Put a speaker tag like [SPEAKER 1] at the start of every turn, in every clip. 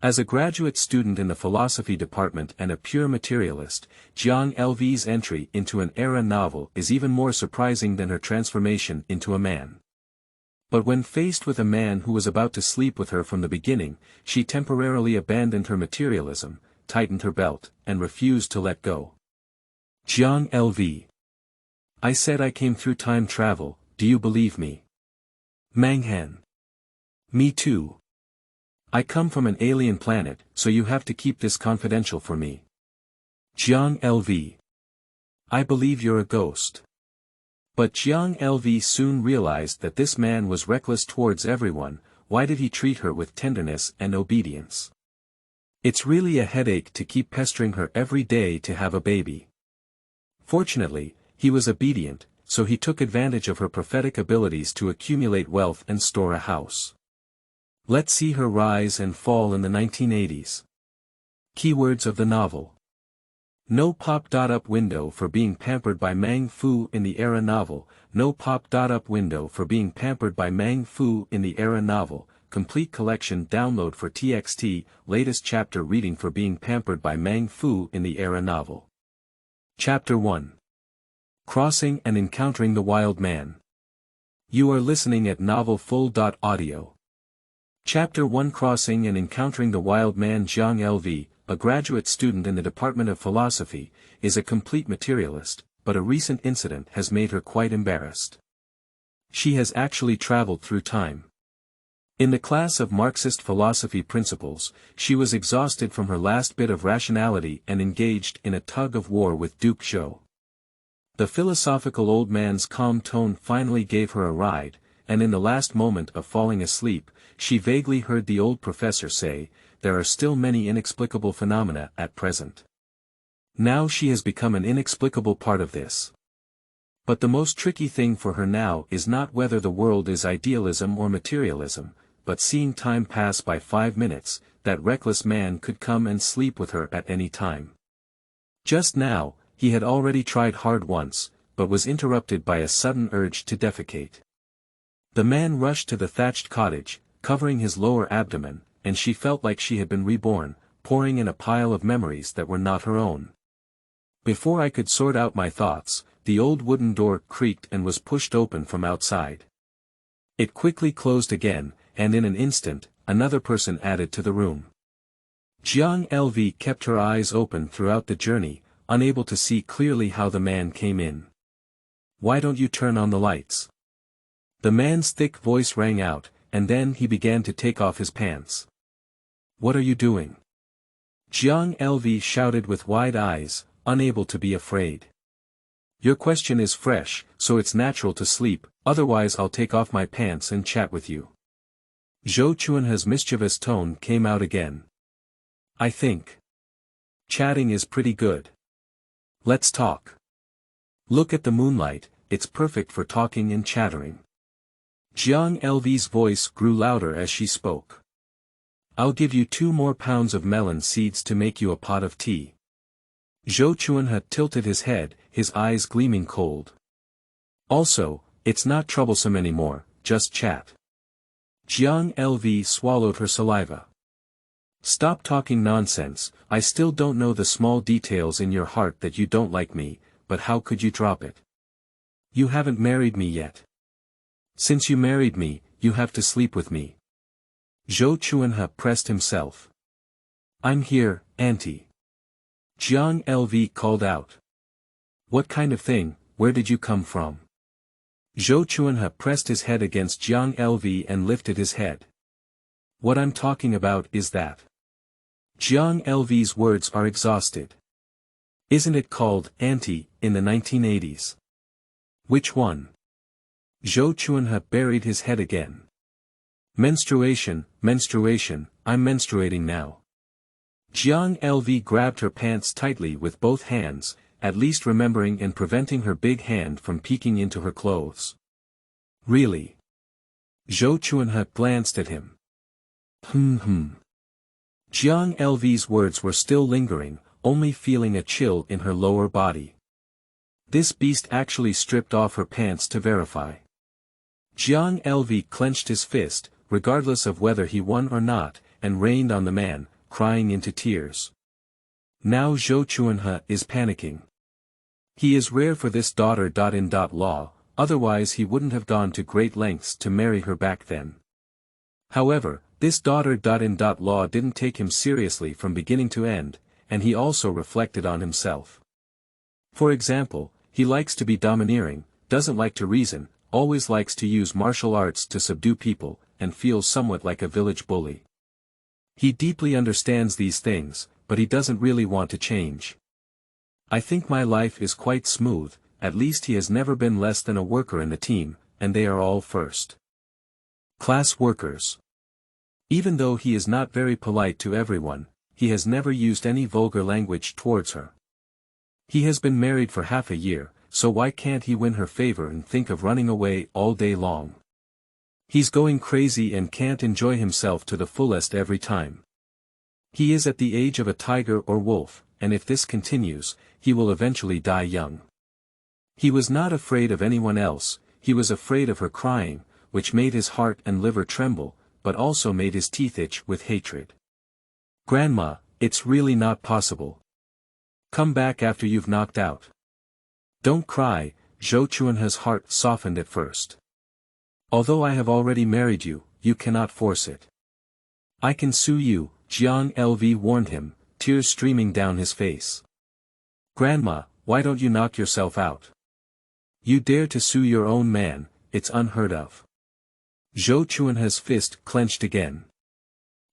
[SPEAKER 1] As a graduate student in the philosophy department and a pure materialist, Jiang Lv's entry into an era novel is even more surprising than her transformation into a man. But when faced with a man who was about to sleep with her from the beginning, she temporarily abandoned her materialism, tightened her belt, and refused to let go. Jiang Lv. I said I came through time travel, do you believe me? Manghan. Me too. I come from an alien planet, so you have to keep this confidential for me. Jiang Lv. I believe you're a ghost. But Jiang Lv soon realized that this man was reckless towards everyone. Why did he treat her with tenderness and obedience? It's really a headache to keep pestering her every day to have a baby. Fortunately, he was obedient, so he took advantage of her prophetic abilities to accumulate wealth and store a house. Let's see her rise and fall in the 1980s. Keywords of the novel. No pop-up window for being pampered by Mang Fu in the era novel. No pop-up window for being pampered by Mang Fu in the era novel. Complete collection download for TXT. Latest chapter reading for being pampered by Mang Fu in the era novel. Chapter 1. Crossing and Encountering the Wild Man. You are listening at novelfull.audio. Chapter 1. Crossing and Encountering the Wild Man. Jiang Lv, a graduate student in the Department of Philosophy, is a complete materialist, but a recent incident has made her quite embarrassed. She has actually traveled through time. In the class of Marxist philosophy principles, she was exhausted from her last bit of rationality and engaged in a tug-of-war with Duke Zhou. The philosophical old man's calm tone finally gave her a ride, and in the last moment of falling asleep, she vaguely heard the old professor say, "There are still many inexplicable phenomena at present." Now she has become an inexplicable part of this. But the most tricky thing for her now is not whether the world is idealism or materialism, but seeing time pass by 5 minutes, that reckless man could come and sleep with her at any time. Just now, he had already tried hard once, but was interrupted by a sudden urge to defecate. The man rushed to the thatched cottage, covering his lower abdomen, and she felt like she had been reborn, pouring in a pile of memories that were not her own. Before I could sort out my thoughts, the old wooden door creaked and was pushed open from outside. It quickly closed again, and in an instant, another person added to the room. Jiang Lv kept her eyes open throughout the journey, unable to see clearly how the man came in. "Why don't you turn on the lights?" The man's thick voice rang out, and then he began to take off his pants. "What are you doing?" Jiang Lv shouted with wide eyes, unable to be afraid. "Your question is fresh, so it's natural to sleep, otherwise I'll take off my pants and chat with you." Zhou Chuanha's mischievous tone came out again. "I think chatting is pretty good. Let's talk. Look at the moonlight, it's perfect for talking and chattering." Jiang Lv's voice grew louder as she spoke. "I'll give you 2 more pounds of melon seeds to make you a pot of tea." Zhou Chuanha tilted his head, his eyes gleaming cold. "Also, it's not troublesome anymore, just chat." Jiang Lv swallowed her saliva. "Stop talking nonsense. I still don't know the small details in your heart that you don't like me, but how could you drop it? You haven't married me yet. Since you married me, you have to sleep with me." Zhou Chuanha pressed himself. "I'm here, auntie." Jiang Lv called out. "What kind of thing, where did you come from?" Zhou Chuanha pressed his head against Jiang Lv and lifted his head. "What I'm talking about is that." Jiang Lv's words are exhausted. "Isn't it called auntie in the 1980s? Which one?" Zhou Chuanha buried his head again. "Menstruation, menstruation, I'm menstruating now." Jiang Lv grabbed her pants tightly with both hands, at least remembering and preventing her big hand from peeking into her clothes. "Really?" Zhou Chuanha glanced at him. Jiang Lv's words were still lingering, only feeling a chill in her lower body. This beast actually stripped off her pants to verify. Jiang Lv clenched his fist, regardless of whether he won or not, and rained on the man, crying into tears. Now Zhou Chuanhe is panicking. He is rare for this daughter-in-law, otherwise he wouldn't have gone to great lengths to marry her back then. However, this daughter-in-law didn't take him seriously from beginning to end, and he also reflected on himself. For example, he likes to be domineering, doesn't like to reason, always likes to use martial arts to subdue people, and feels somewhat like a village bully. He deeply understands these things, but he doesn't really want to change. I think my life is quite smooth, at least he has never been less than a worker in the team, and they are all first class workers. Even though he is not very polite to everyone, he has never used any vulgar language towards her. He has been married for half a year, so why can't he win her favor and think of running away all day long? He's going crazy and can't enjoy himself to the fullest every time. He is at the age of a tiger or wolf, and if this continues, he will eventually die young. He was not afraid of anyone else, he was afraid of her crying, which made his heart and liver tremble, but also made his teeth itch with hatred. Grandma, it's really not possible. Come back after you've knocked out. Don't cry, Zhou Chuanhe's heart softened at first. Although I have already married you, you cannot force it. I can sue you, Jiang Lv warned him, tears streaming down his face. Grandma, why don't you knock yourself out? You dare to sue your own man, it's unheard of. Zhou Chuanhe's fist clenched again.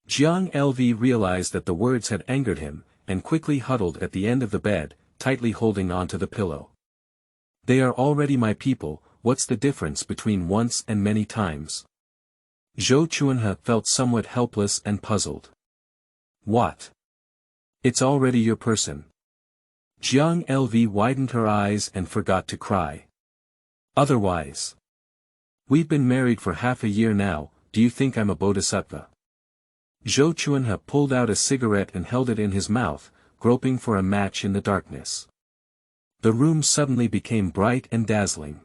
[SPEAKER 1] Jiang Lv realized that the words had angered him, and quickly huddled at the end of the bed, tightly holding onto the pillow. They are already my people, what's the difference between once and many times? Zhou Chuanhe felt somewhat helpless and puzzled. What? It's already your person. Jiang Lv widened her eyes and forgot to cry. Otherwise. We've been married for half a year now, do you think I'm a bodhisattva? Zhou Chuanhe pulled out a cigarette and held it in his mouth, groping for a match in the darkness. The room suddenly became bright and dazzling.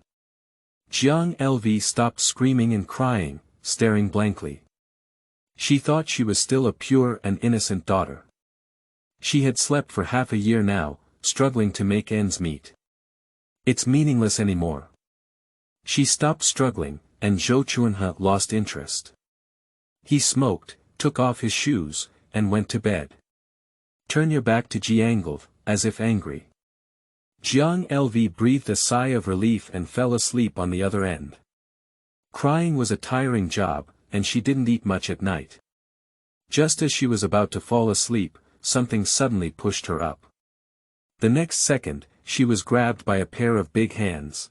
[SPEAKER 1] Jiang Lv stopped screaming and crying, staring blankly. She thought she was still a pure and innocent daughter. She had slept for half a year now, struggling to make ends meet. It's meaningless anymore. She stopped struggling, and Zhou Chuanhe lost interest. He smoked, took off his shoes, and went to bed. Turn your back to Jiang Lv, as if angry. Jiang Lv breathed a sigh of relief and fell asleep on the other end. Crying was a tiring job, and she didn't eat much at night. Just as she was about to fall asleep, something suddenly pushed her up. The next second, she was grabbed by a pair of big hands.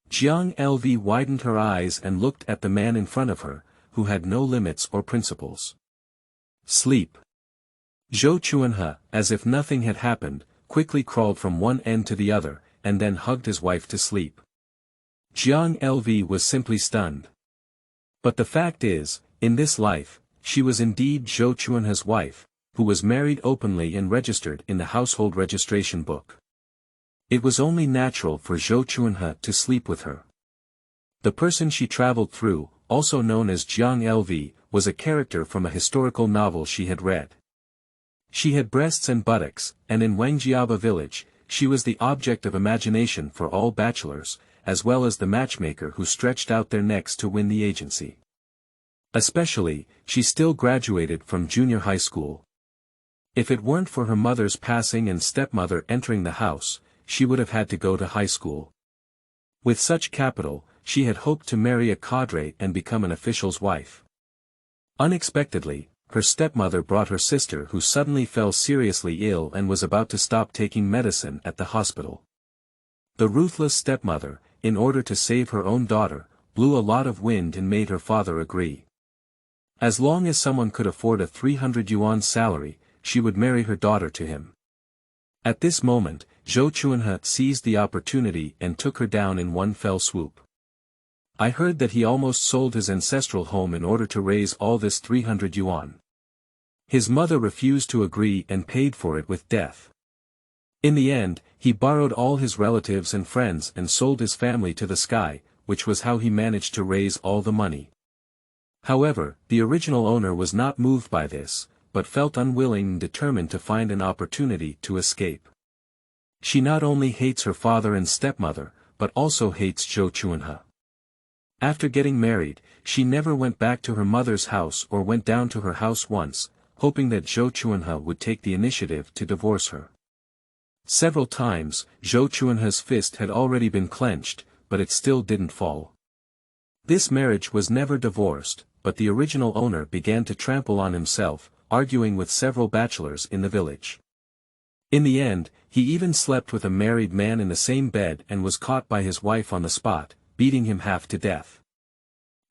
[SPEAKER 1] Jiang Lv widened her eyes and looked at the man in front of her, who had no limits or principles. Sleep. Zhou Chuanhe, as if nothing had happened, quickly crawled from one end to the other, and then hugged his wife to sleep. Jiang Lv was simply stunned. But the fact is, in this life, she was indeed Zhou Chuanhe's wife, who was married openly and registered in the household registration book. It was only natural for Zhou Chuanhe to sleep with her. The person she traveled through, also known as Jiang Lv, was a character from a historical novel she had read. She had breasts and buttocks, and in Wangjiaba village, she was the object of imagination for all bachelors, as well as the matchmaker who stretched out their necks to win the agency. Especially, she still graduated from junior high school. If it weren't for her mother's passing and stepmother entering the house, she would have had to go to high school. With such capital, she had hoped to marry a cadre and become an official's wife. Unexpectedly, her stepmother brought her sister who suddenly fell seriously ill and was about to stop taking medicine at the hospital. The ruthless stepmother, in order to save her own daughter, blew a lot of wind and made her father agree. As long as someone could afford a 300 yuan salary, she would marry her daughter to him. At this moment, Zhou Chuanhe seized the opportunity and took her down in one fell swoop. I heard that he almost sold his ancestral home in order to raise all this 300 yuan. His mother refused to agree and paid for it with death. In the end, he borrowed all his relatives and friends and sold his family to the sky, which was how he managed to raise all the money. However, the original owner was not moved by this, but felt unwilling and determined to find an opportunity to escape. She not only hates her father and stepmother, but also hates Zhou Chuanhe. After getting married, she never went back to her mother's house or went down to her house once, hoping that Zhou Chuanhe would take the initiative to divorce her. Several times, Zhou Chuanhe's fist had already been clenched, but it still didn't fall. This marriage was never divorced, but the original owner began to trample on himself, arguing with several bachelors in the village. In the end, he even slept with a married man in the same bed and was caught by his wife on the spot, beating him half to death.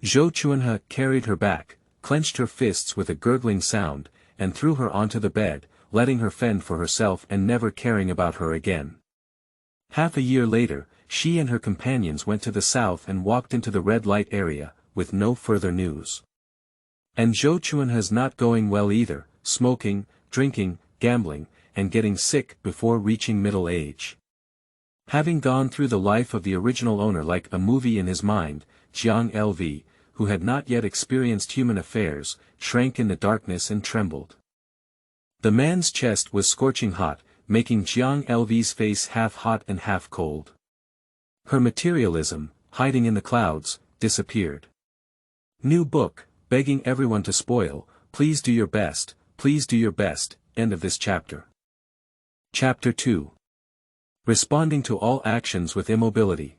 [SPEAKER 1] Zhou Chuanhe carried her back, clenched her fists with a gurgling sound, and threw her onto the bed, letting her fend for herself and never caring about her again. Half a year later, she and her companions went to the south and walked into the red light area, with no further news. And Zhou Chuanhe's not going well either, smoking, drinking, gambling, and getting sick before reaching middle age. Having gone through the life of the original owner like a movie in his mind, Jiang Lv, who had not yet experienced human affairs, shrank in the darkness and trembled. The man's chest was scorching hot, making Jiang Lv's face half hot and half cold. Her materialism, hiding in the clouds, disappeared. New book, begging everyone to spoil, please do your best, end of this chapter. Chapter 2. Responding to all actions with immobility.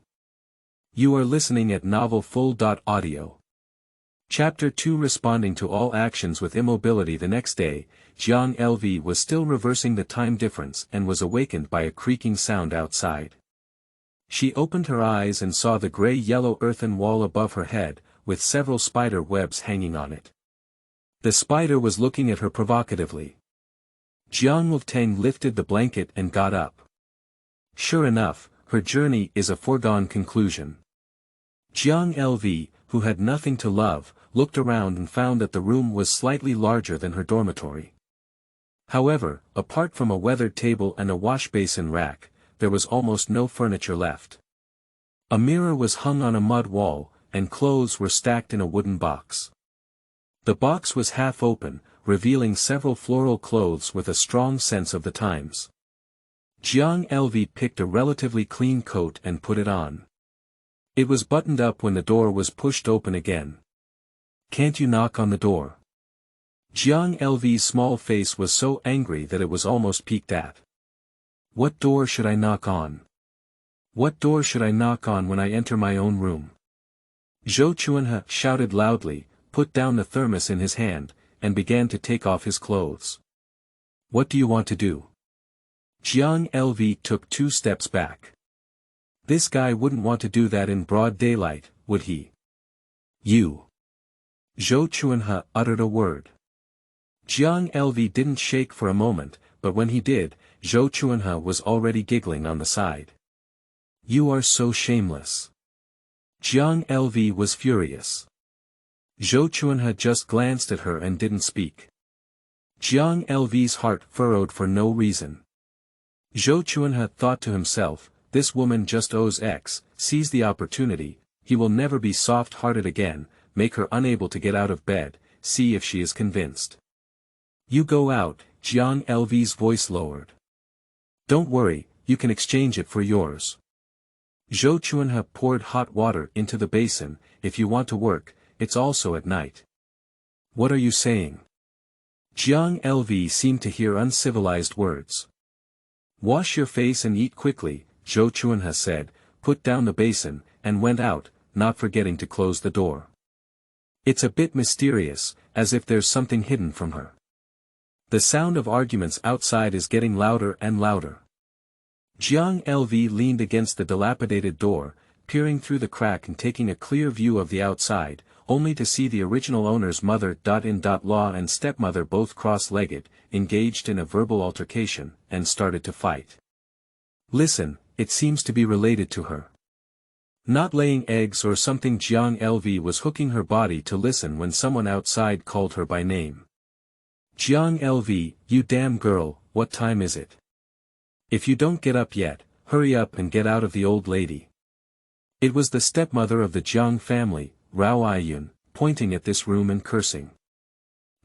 [SPEAKER 1] You are listening at novelfull.audio. Chapter 2. Responding to all actions with immobility. The next day, Jiang Lv was still reversing the time difference and was awakened by a creaking sound outside. She opened her eyes and saw the gray-yellow earthen wall above her head, with several spider webs hanging on it. The spider was looking at her provocatively. Jiang Lv lifted the blanket and got up. Sure enough, her journey is a foregone conclusion. Jiang Lv, who had nothing to love, looked around and found that the room was slightly larger than her dormitory. However, apart from a weathered table and a wash-basin rack, there was almost no furniture left. A mirror was hung on a mud wall, and clothes were stacked in a wooden box. The box was half open, revealing several floral clothes with a strong sense of the times. Jiang Lv picked a relatively clean coat and put it on. It was buttoned up when the door was pushed open again. "Can't you knock on the door?" Jiang Lv's small face was so angry that it was almost peeked at. "What door should I knock on? What door should I knock on when I enter my own room?" Zhou Chuanhe shouted loudly, put down the thermos in his hand, and began to take off his clothes. "What do you want to do?" Jiang Lv took 2 steps back. This guy wouldn't want to do that in broad daylight, would he? "You." Zhou Chuanhe uttered a word. Jiang Lv didn't shake for a moment, but when he did, Zhou Chuanhe was already giggling on the side. "You are so shameless." Jiang Lv was furious. Zhou Chuanhe just glanced at her and didn't speak. Jiang Lv's heart furrowed for no reason. Zhou Chuanhe thought to himself, this woman just owes X, seize the opportunity, he will never be soft-hearted again, make her unable to get out of bed, see if she is convinced. "You go out," Jiang Lv's voice lowered. "Don't worry, you can exchange it for yours." Zhou Chuanhe poured hot water into the basin. "If you want to work, it's also at night." "What are you saying?" Jiang Lv seemed to hear uncivilized words. "Wash your face and eat quickly," Zhou Chuanhe said, put down the basin, and went out, not forgetting to close the door. It's a bit mysterious, as if there's something hidden from her. The sound of arguments outside is getting louder and louder. Jiang Lv leaned against the dilapidated door, peering through the crack and taking a clear view of the outside, only to see the original owner's mother-in-law and stepmother both cross-legged, engaged in a verbal altercation, and started to fight. "Listen, it seems to be related to her. Not laying eggs or something." Jiang Lv was hooking her body to listen when someone outside called her by name. "Jiang Lv, you damn girl, what time is it? If you don't get up yet, hurry up and get out of the old lady." It was the stepmother of the Jiang family, Rao Aiyun, pointing at this room and cursing.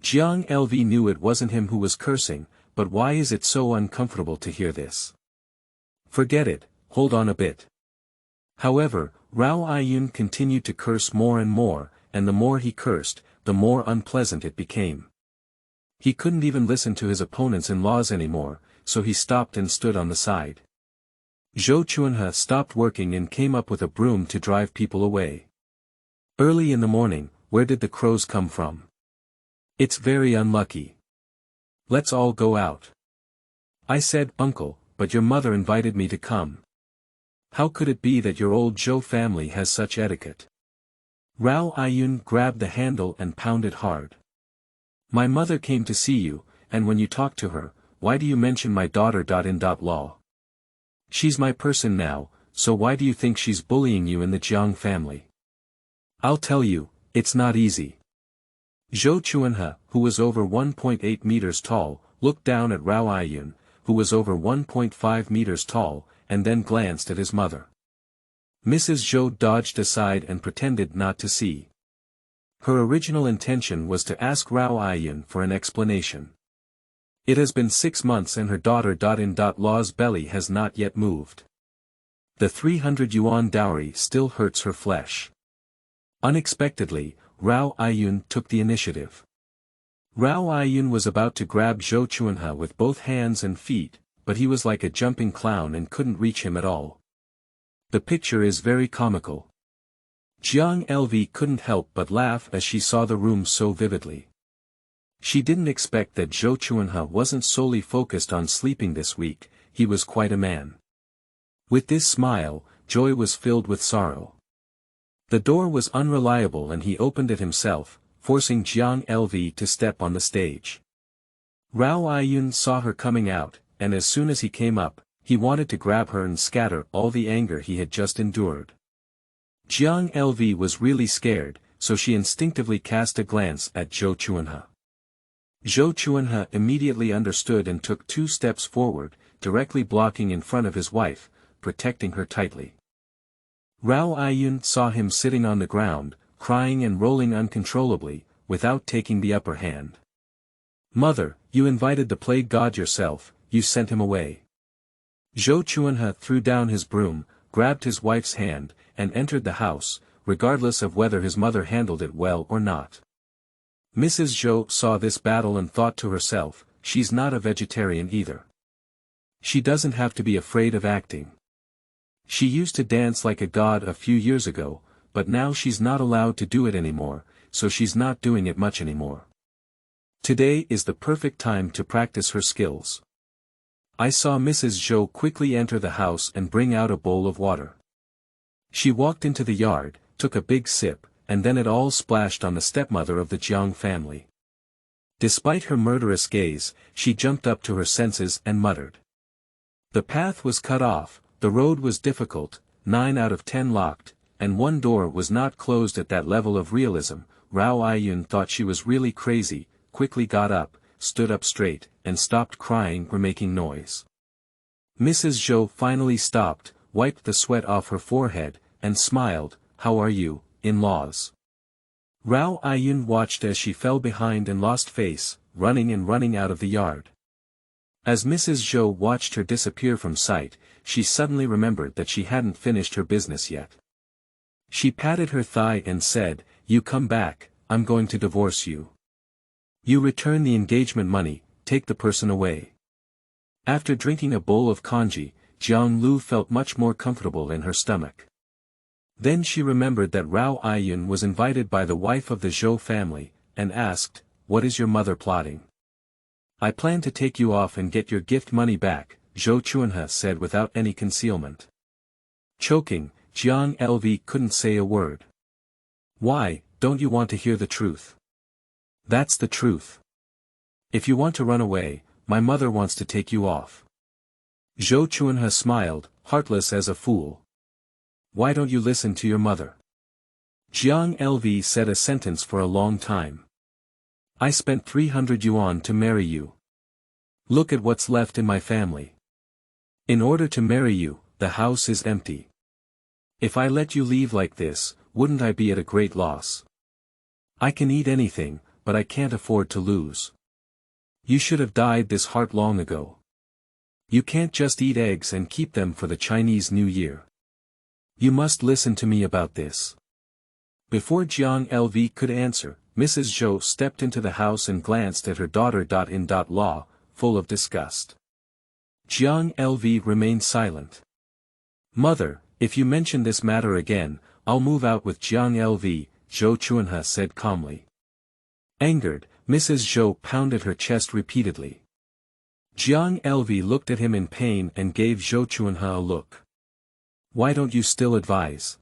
[SPEAKER 1] Jiang Lv knew it wasn't him who was cursing, but why is it so uncomfortable to hear this? Forget it, hold on a bit. However, Rao Ayun continued to curse more and the more he cursed, the more unpleasant it became. He couldn't even listen to his opponents-in-laws anymore, so he stopped and stood on the side. Zhou Chuanhe stopped working and came up with a broom to drive people away. Early in the morning, where did the crows come from? It's very unlucky. Let's all go out. I said, Uncle, but your mother invited me to come. How could it be that your old Zhou family has such etiquette? Rao Ayun grabbed the handle and pounded hard. My mother came to see you, and when you talk to her, why do you mention my daughter? Law. She's my person now, so why do you think she's bullying you in the Jiang family? I'll tell you, it's not easy. Zhou Chuanhe, who was over 1.8 meters tall, looked down at Rao Ayun, who was over 1.5 meters tall, and then glanced at his mother. Mrs. Zhou dodged aside and pretended not to see. Her original intention was to ask Rao Ayun for an explanation. It has been 6 months and her daughter-in-law's belly has not yet moved. The 300 yuan dowry still hurts her flesh. Unexpectedly, Rao Ayun took the initiative. Rao Ayun was about to grab Zhou Chuanhe with both hands and feet, but he was like a jumping clown and couldn't reach him at all. The picture is very comical. Jiang Lv couldn't help but laugh as she saw the room so vividly. She didn't expect that Zhou Chuanhe wasn't solely focused on sleeping this week, he was quite a man. With this smile, joy was filled with sorrow. The door was unreliable and he opened it himself, forcing Jiang Lv to step on the stage. Rao Ayun saw her coming out, and as soon as he came up, he wanted to grab her and scatter all the anger he had just endured. Jiang Lv was really scared, so she instinctively cast a glance at Zhou Chuanhe. Zhou Chuanhe immediately understood and took 2 steps forward, directly blocking in front of his wife, protecting her tightly. Rao Ayun saw him sitting on the ground, crying and rolling uncontrollably, without taking the upper hand. Mother, you invited the plague god yourself, you sent him away. Zhou Chuanhe threw down his broom, grabbed his wife's hand, and entered the house, regardless of whether his mother handled it well or not. Mrs. Zhou saw this battle and thought to herself, she's not a vegetarian either. She doesn't have to be afraid of acting. She used to dance like a god a few years ago, but now she's not allowed to do it anymore, so she's not doing it much anymore. Today is the perfect time to practice her skills. I saw Mrs. Zhou quickly enter the house and bring out a bowl of water. She walked into the yard, took a big sip, and then it all splashed on the stepmother of the Jiang family. Despite her murderous gaze, she jumped up to her senses and muttered. The path was cut off, the road was difficult, 9 out of 10 locked, and 1 door was not closed. At that level of realism, Rao Ayun thought she was really crazy, quickly got up, stood up straight, and stopped crying or making noise. Mrs. Zhou finally stopped, wiped the sweat off her forehead, and smiled, "How are you, in-laws?" Rao Ayun watched as she fell behind and lost face, running out of the yard. As Mrs. Zhou watched her disappear from sight, she suddenly remembered that she hadn't finished her business yet. She patted her thigh and said, "You come back, I'm going to divorce you. You return the engagement money, take the person away." After drinking a bowl of congee, Jiang Lv felt much more comfortable in her stomach. Then she remembered that Rao Ayun was invited by the wife of the Zhou family, and asked, "What is your mother plotting?" "I plan to take you off and get your gift money back," Zhou Chuanhe said without any concealment. Choking, Jiang Lv couldn't say a word. "Why, don't you want to hear the truth?" "That's the truth. If you want to run away, my mother wants to take you off." Zhou Chuanhe smiled, heartless as a fool. "Why don't you listen to your mother?" Jiang Lv said a sentence for a long time. "I spent 300 yuan to marry you. Look at what's left in my family. In order to marry you, the house is empty. If I let you leave like this, wouldn't I be at a great loss? I can eat anything, but I can't afford to lose. You should have dyed this heart long ago. You can't just eat eggs and keep them for the Chinese New Year. You must listen to me about this. Before Jiang Lv could answer, Mrs. Zhou stepped into the house and glanced at her daughter-in-law, full of disgust. Jiang Lv remained silent. Mother, if you mention this matter again, I'll move out with Jiang Lv, Zhou Chuanhe said calmly. Angered, Mrs. Zhou pounded her chest repeatedly. Jiang Lv looked at him in pain and gave Zhou Chuanhe a look. Why don't you still advise?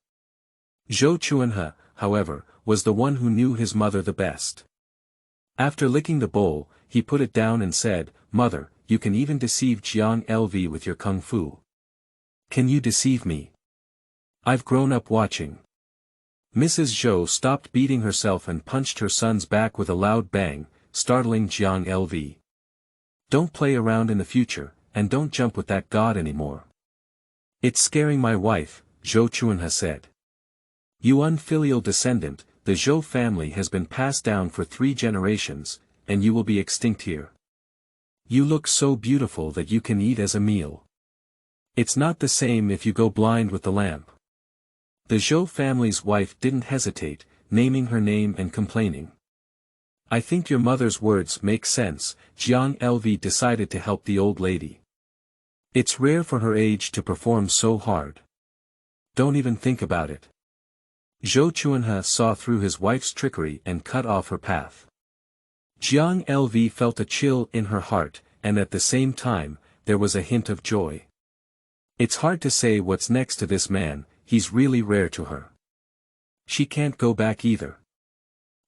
[SPEAKER 1] Zhou Chuanhe, however, was the one who knew his mother the best. After licking the bowl, he put it down and said, Mother, you can even deceive Jiang Lv with your kung fu. Can you deceive me? I've grown up watching. Mrs. Zhou stopped beating herself and punched her son's back with a loud bang, startling Jiang Lv. Don't play around in the future, and don't jump with that god anymore. It's scaring my wife, Zhou Chuanhe said. You unfilial descendant, the Zhou family has been passed down for 3 generations, and you will be extinct here. You look so beautiful that you can eat as a meal. It's not the same if you go blind with the lamp. The Zhou family's wife didn't hesitate, naming her name and complaining. I think your mother's words make sense, Jiang Lv decided to help the old lady. It's rare for her age to perform so hard. Don't even think about it. Zhou Chuanhe saw through his wife's trickery and cut off her path. Jiang Lv felt a chill in her heart, and at the same time, there was a hint of joy. It's hard to say what's next to this man, he's really rare to her. She can't go back either.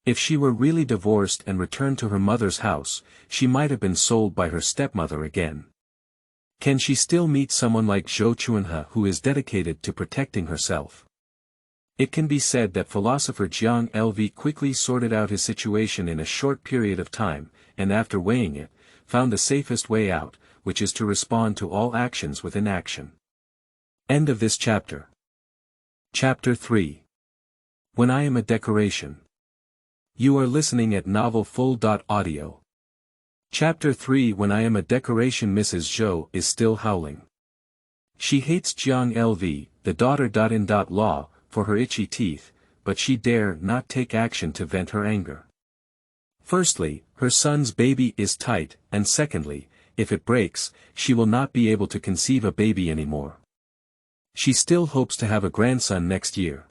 [SPEAKER 1] If she were really divorced and returned to her mother's house, she might have been sold by her stepmother again. Can she still meet someone like Zhou Chuanhe who is dedicated to protecting herself? It can be said that philosopher Jiang Lv quickly sorted out his situation in a short period of time, and after weighing it, found the safest way out, which is to respond to all actions with inaction. End of this chapter. Chapter 3. When I am a decoration. You are listening at novelfull.audio. Chapter 3. When I am a decoration. Mrs. Zhou is still howling. She hates Jiang Lv, the daughter-in-law, for her itchy teeth, but she dare not take action to vent her anger. Firstly, her son's baby is tight, and secondly, if it breaks, she will not be able to conceive a baby anymore. She still hopes to have a grandson next year.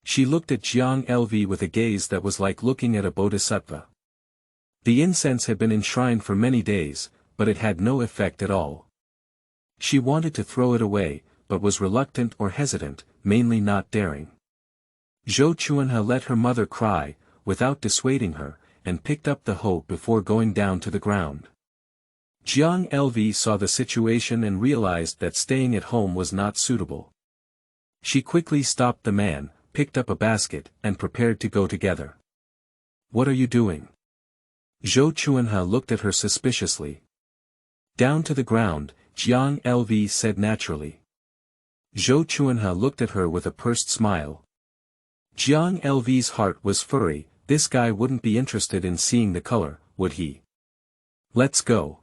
[SPEAKER 1] She looked at Jiang Lv with a gaze that was like looking at a bodhisattva. The incense had been enshrined for many days, but it had no effect at all. She wanted to throw it away, but was reluctant or hesitant, mainly not daring. Zhou Chuanhe let her mother cry, without dissuading her, and picked up the hoe before going down to the ground. Jiang Lv saw the situation and realized that staying at home was not suitable. She quickly stopped the man, picked up a basket, and prepared to go together. What are you doing? Zhou Chuanhe looked at her suspiciously. Down to the ground, Jiang Lv said naturally. Zhou Chuanhe looked at her with a pursed smile. Jiang Lv's heart was furry. This guy wouldn't be interested in seeing the color, would he? Let's go.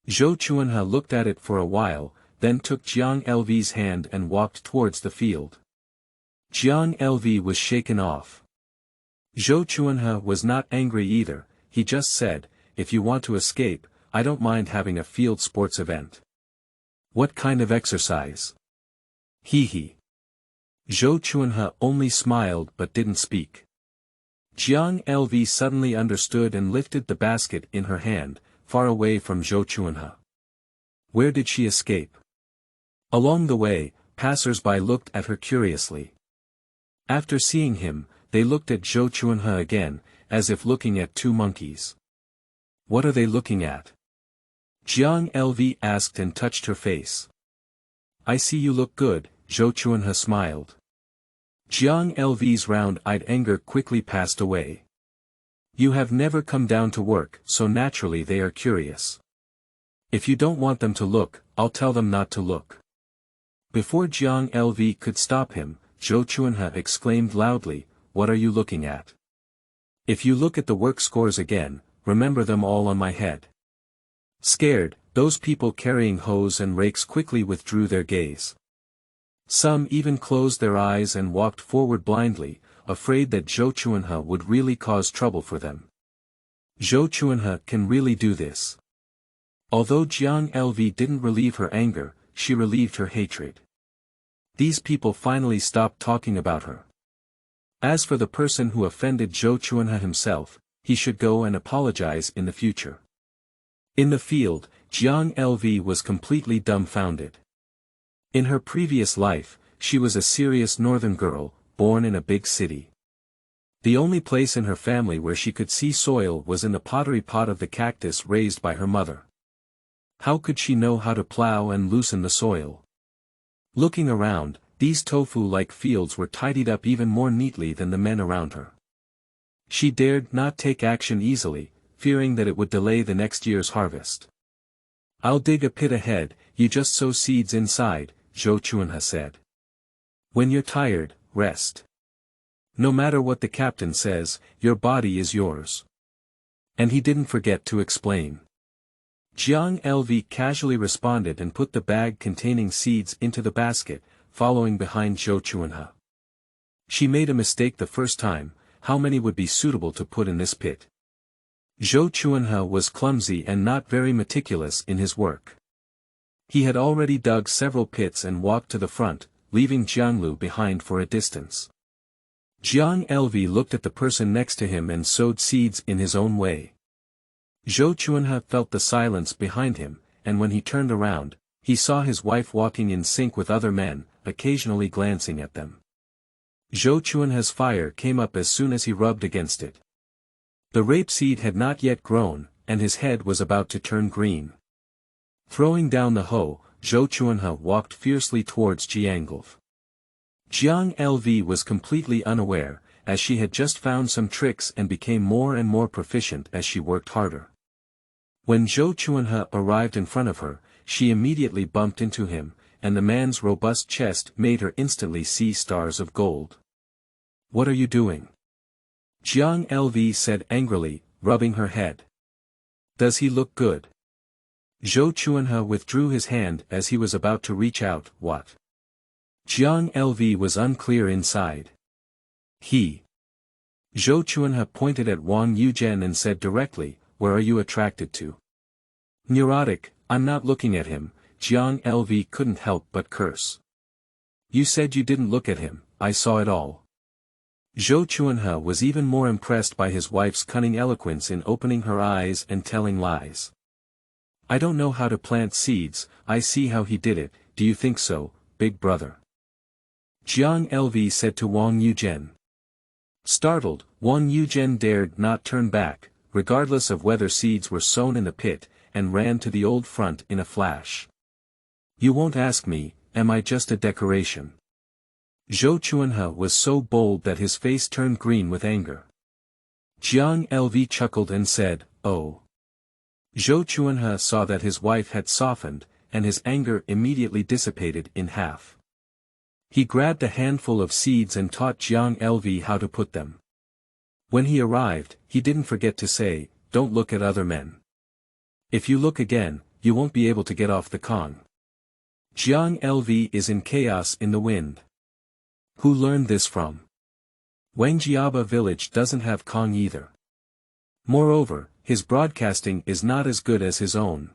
[SPEAKER 1] Zhou Chuanhe looked at it for a while, then took Jiang Lv's hand and walked towards the field. Jiang Lv was shaken off. Zhou Chuanhe was not angry either, he just said, if you want to escape, I don't mind having a field sports event. What kind of exercise? Hee. Zhou Chuanhe only smiled but didn't speak. Jiang Lv suddenly understood and lifted the basket in her hand, far away from Zhou Chuanhe. Where did she escape? Along the way, passers-by looked at her curiously. After seeing him, they looked at Zhou Chuanhe again, as if looking at two monkeys. What are they looking at? Jiang Lv asked and touched her face. I see you look good, Zhou Chuanhe smiled. Jiang Lv's round-eyed anger quickly passed away. You have never come down to work, so naturally they are curious. If you don't want them to look, I'll tell them not to look. Before Jiang Lv could stop him, Zhou Chuanhe exclaimed loudly, What are you looking at? If you look at the work scores again, remember them all on my head. Scared, those people carrying hoes and rakes quickly withdrew their gaze. Some even closed their eyes and walked forward blindly, afraid that Zhou Chuanhe would really cause trouble for them. Zhou Chuanhe can really do this. Although Jiang Lv didn't relieve her anger, she relieved her hatred. These people finally stopped talking about her. As for the person who offended Zhou Chuanhe himself, he should go and apologize in the future. In the field, Jiang Lv was completely dumbfounded. In her previous life, she was a serious northern girl, born in a big city. The only place in her family where she could see soil was in the pottery pot of the cactus raised by her mother. How could she know how to plow and loosen the soil? Looking around, these tofu-like fields were tidied up even more neatly than the men around her. She dared not take action easily, fearing that it would delay the next year's harvest. "I'll dig a pit ahead, you just sow seeds inside," Zhou Chuanhe said. "When you're tired, rest. No matter what the captain says, your body is yours." And he didn't forget to explain. Jiang Lv casually responded and put the bag containing seeds into the basket, following behind Zhou Chuanhe. She made a mistake the first time. How many would be suitable to put in this pit? Zhou Chuanhe was clumsy and not very meticulous in his work. He had already dug several pits and walked to the front, leaving Jiang Lv behind for a distance. Jiang Lv looked at the person next to him and sowed seeds in his own way. Zhou Chuanhe felt the silence behind him, and when he turned around, he saw his wife walking in sync with other men, occasionally glancing at them. Zhou Chuanhe's fire came up as soon as he rubbed against it. The rapeseed had not yet grown, and his head was about to turn green. Throwing down the hoe, Zhou Chuanhe walked fiercely towards Jiang Lv. Jiang Lv was completely unaware, as she had just found some tricks and became more and more proficient as she worked harder. When Zhou Chuanhe arrived in front of her, she immediately bumped into him, and the man's robust chest made her instantly see stars of gold. "What are you doing?" Jiang Lv said angrily, rubbing her head. "Does he look good?" Zhou Chuanhe withdrew his hand as he was about to reach out. "What?" Jiang Lv was unclear inside. "He." Zhou Chuanhe pointed at Wang Yuzhen and said directly, "Where are you attracted to?" "Neurotic, I'm not looking at him," Jiang Lv couldn't help but curse. "You said you didn't look at him, I saw it all." Zhou Chuanhe was even more impressed by his wife's cunning eloquence in opening her eyes and telling lies. "I don't know how to plant seeds, I see how he did it, do you think so, big brother?" Jiang Lv said to Wang Yuzhen. Startled, Wang Yuzhen dared not turn back, regardless of whether seeds were sown in the pit, and ran to the old front in a flash. "You won't ask me, am I just a decoration?" Zhou Chuanhe was so bold that his face turned green with anger. Jiang Lv chuckled and said, "Oh." Zhou Chuanhe saw that his wife had softened, and his anger immediately dissipated in half. He grabbed a handful of seeds and taught Jiang Lv how to put them. When he arrived, he didn't forget to say, "Don't look at other men. If you look again, you won't be able to get off the Kong. Jiang Lv is in chaos in the wind." Who learned this from? Wangjiaba village doesn't have Kong either. Moreover, his broadcasting is not as good as his own.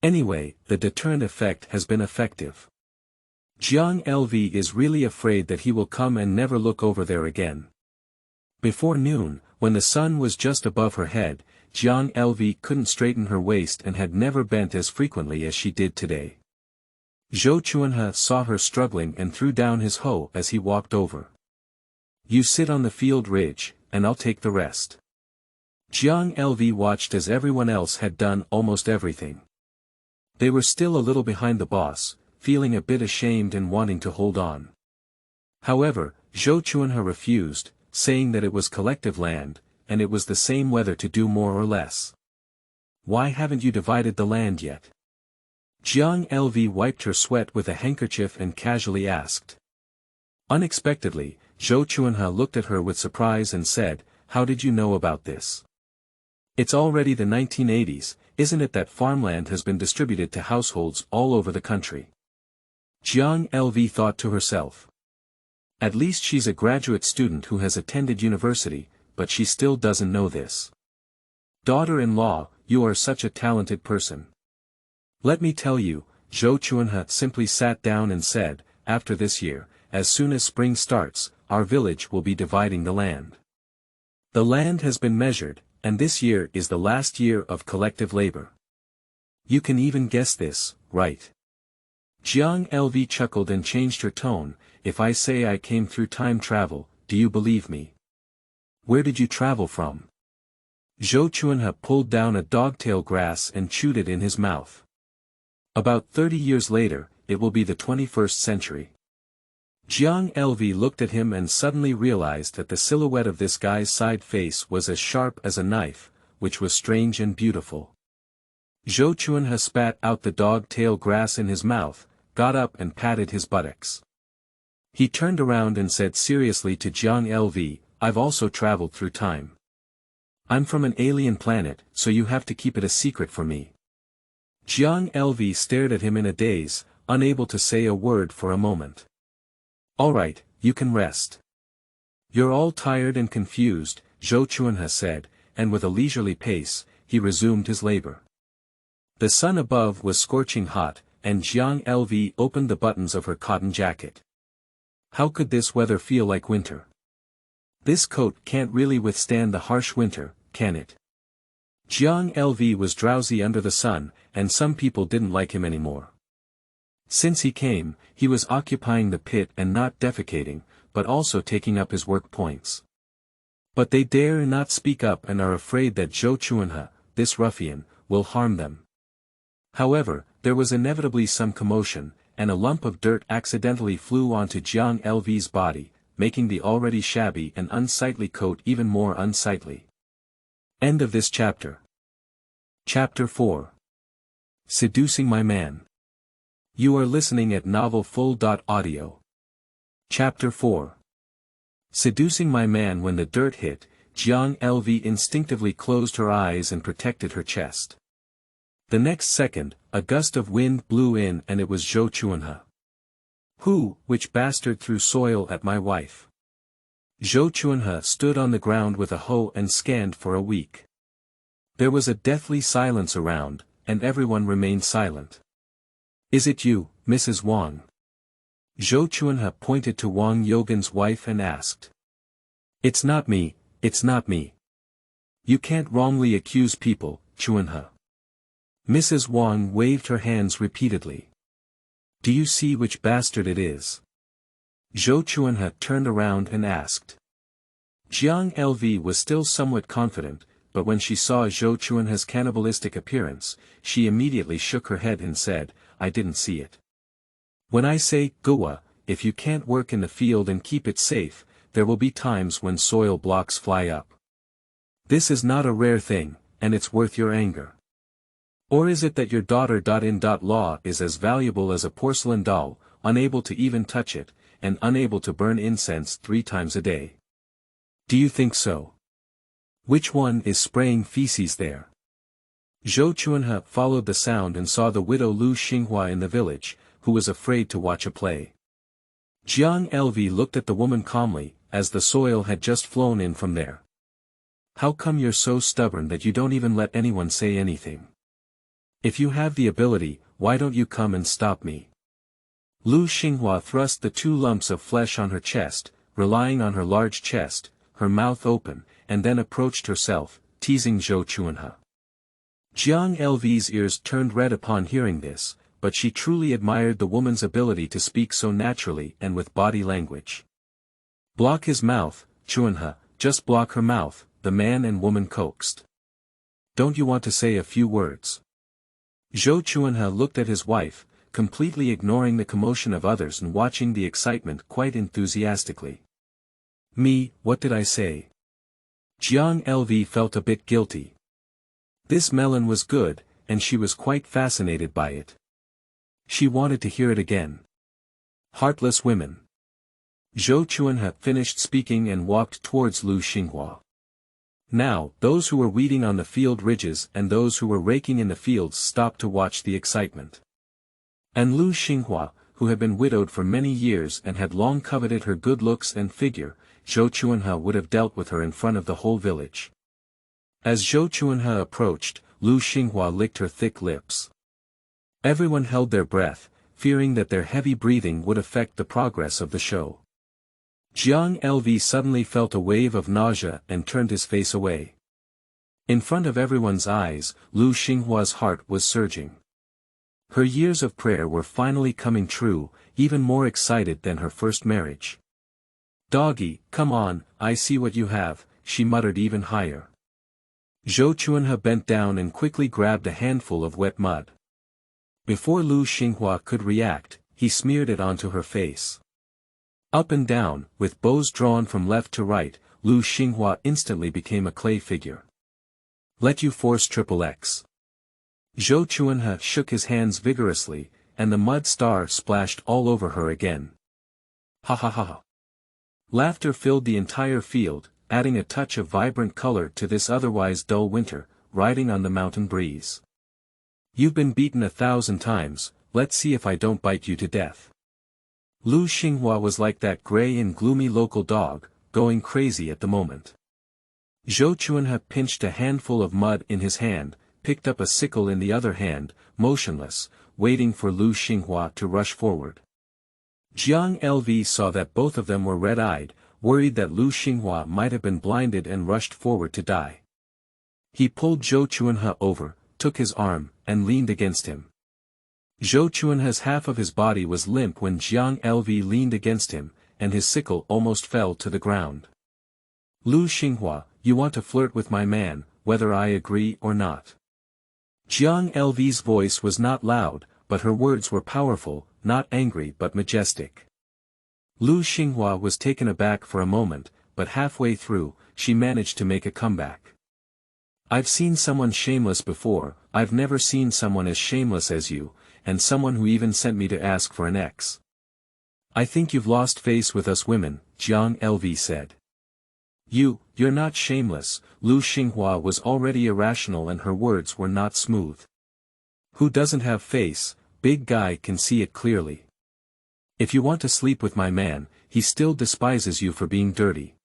[SPEAKER 1] Anyway, the deterrent effect has been effective. Jiang Lv is really afraid that he will come and never look over there again. Before noon, when the sun was just above her head, Jiang Lv couldn't straighten her waist and had never bent as frequently as she did today. Zhou Chuanhe saw her struggling and threw down his hoe as he walked over. "You sit on the field ridge, and I'll take the rest." Jiang Lv watched as everyone else had done almost everything. They were still a little behind the boss, feeling a bit ashamed and wanting to hold on. However, Zhou Chuanhe refused, saying that it was collective land, and it was the same whether to do more or less. "Why haven't you divided the land yet?" Jiang Lv wiped her sweat with a handkerchief and casually asked. Unexpectedly, Zhou Chuanhe looked at her with surprise and said, how did you know about this? It's already the 1980s, isn't it that farmland has been distributed to households all over the country? Jiang Lv thought to herself. At least she's a graduate student who has attended university, but she still doesn't know this. Daughter-in-law, you are such a talented person. Let me tell you, Zhou Chuanhe simply sat down and said, after this year, as soon as spring starts, our village will be dividing the land. The land has been measured, and this year is the last year of collective labor. You can even guess this, right? Jiang Lv chuckled and changed her tone. If I say I came through time travel, do you believe me? Where did you travel from? Zhou Chuanhe pulled down a dogtail grass and chewed it in his mouth. About 30 years later, it will be the 21st century. Jiang Lv looked at him and suddenly realized that the silhouette of this guy's side face was as sharp as a knife, which was strange and beautiful. Zhou Chuanhe spat out the dog-tail grass in his mouth, got up and patted his buttocks. He turned around and said seriously to Jiang Lv, I've also traveled through time. I'm from an alien planet, so you have to keep it a secret from me. Jiang Lv stared at him in a daze, unable to say a word for a moment. All right, you can rest. You're all tired and confused, Zhou Chuanhe said, and with a leisurely pace, he resumed his labor. The sun above was scorching hot, and Jiang Lv opened the buttons of her cotton jacket. How could this weather feel like winter? This coat can't really withstand the harsh winter, can it? Jiang Lv was drowsy under the sun, and some people didn't like him anymore. Since he came, he was occupying the pit and not defecating, but also taking up his work points. But they dare not speak up and are afraid that Zhou Chuanhe, this ruffian, will harm them. However, there was inevitably some commotion, and a lump of dirt accidentally flew onto Jiang Lv's body, making the already shabby and unsightly coat even more unsightly. End of this chapter. Chapter 4. Seducing My Man. You are listening at novelfull.audio. Chapter 4. Seducing my man. When the dirt hit, Jiang Lv instinctively closed her eyes and protected her chest. The next second, a gust of wind blew in and it was Zhou Chuanhe. Who, which bastard threw soil at my wife? Zhou Chuanhe stood on the ground with a hoe and scanned for a week. There was a deathly silence around, and everyone remained silent. Is it you, Mrs. Wang? Zhou Chuanhe pointed to Wang Yogan's wife and asked. It's not me, it's not me. You can't wrongly accuse people, Chuanhe. Mrs. Wang waved her hands repeatedly. Do you see which bastard it is? Zhou Chuanhe turned around and asked. Jiang Lv was still somewhat confident, but when she saw Zhou Chuanhe's cannibalistic appearance, she immediately shook her head and said, I didn't see it. When I say, Gua, if you can't work in the field and keep it safe, there will be times when soil blocks fly up. This is not a rare thing, and it's worth your anger. Or is it that your daughter-in-law is as valuable as a porcelain doll, unable to even touch it, and unable to burn incense 3 times a day? Do you think so? Which one is spraying feces there? Zhou Chuanhe followed the sound and saw the widow Lu Xinghua in the village, who was afraid to watch a play. Jiang Lv looked at the woman calmly, as the soil had just flown in from there. How come you're so stubborn that you don't even let anyone say anything? If you have the ability, why don't you come and stop me? Lu Xinghua thrust the 2 lumps of flesh on her chest, relying on her large chest, her mouth open, and then approached herself, teasing Zhou Chuanhe. Jiang Lv's ears turned red upon hearing this, but she truly admired the woman's ability to speak so naturally and with body language. Block his mouth, Chuanhe, just block her mouth, the man and woman coaxed. Don't you want to say a few words? Zhou Chuanhe looked at his wife, completely ignoring the commotion of others and watching the excitement quite enthusiastically. Me, what did I say? Jiang Lv felt a bit guilty. This melon was good, and she was quite fascinated by it. She wanted to hear it again. Heartless women. Zhou Chuanhe finished speaking and walked towards Lu Xinghua. Now, those who were weeding on the field ridges and those who were raking in the fields stopped to watch the excitement. And Lu Xinghua, who had been widowed for many years and had long coveted her good looks and figure, Zhou Chuanhe would have dealt with her in front of the whole village. As Zhou Chuanhe approached, Lu Xinghua licked her thick lips. Everyone held their breath, fearing that their heavy breathing would affect the progress of the show. Jiang Lv suddenly felt a wave of nausea and turned his face away. In front of everyone's eyes, Lu Xinghua's heart was surging. Her years of prayer were finally coming true, even more excited than her first marriage. "Doggy, come on, I see what you have," she muttered even higher. Zhou Chuanhe bent down and quickly grabbed a handful of wet mud. Before Lu Xinghua could react, he smeared it onto her face. Up and down, with bows drawn from left to right, Lu Xinghua instantly became a clay figure. "Let you force XXX." Zhou Chuanhe shook his hands vigorously, and the mud star splashed all over her again. Ha ha ha. Laughter filled the entire field, adding a touch of vibrant color to this otherwise dull winter, riding on the mountain breeze. "You've been beaten 1,000 times, let's see if I don't bite you to death." Lu Xinghua was like that gray and gloomy local dog, going crazy at the moment. Zhou Chuanhe pinched a handful of mud in his hand, picked up a sickle in the other hand, motionless, waiting for Lu Xinghua to rush forward. Jiang Lv saw that both of them were red-eyed, worried that Lu Xinghua might have been blinded and rushed forward to die. He pulled Zhou Chuanhe over, took his arm, and leaned against him. Zhou Chuanhe's half of his body was limp when Jiang Lv leaned against him, and his sickle almost fell to the ground. "Lu Xinghua, you want to flirt with my man, whether I agree or not." Jiang Lv's voice was not loud, but her words were powerful, not angry but majestic. Lu Xinghua was taken aback for a moment, but halfway through, she managed to make a comeback. "I've seen someone shameless before, I've never seen someone as shameless as you, and someone who even sent me to ask for an ex." "I think you've lost face with us women," Jiang Lv said. You're not shameless." Lu Xinghua was already irrational and her words were not smooth. "Who doesn't have face, big guy can see it clearly. If you want to sleep with my man, he still despises you for being dirty.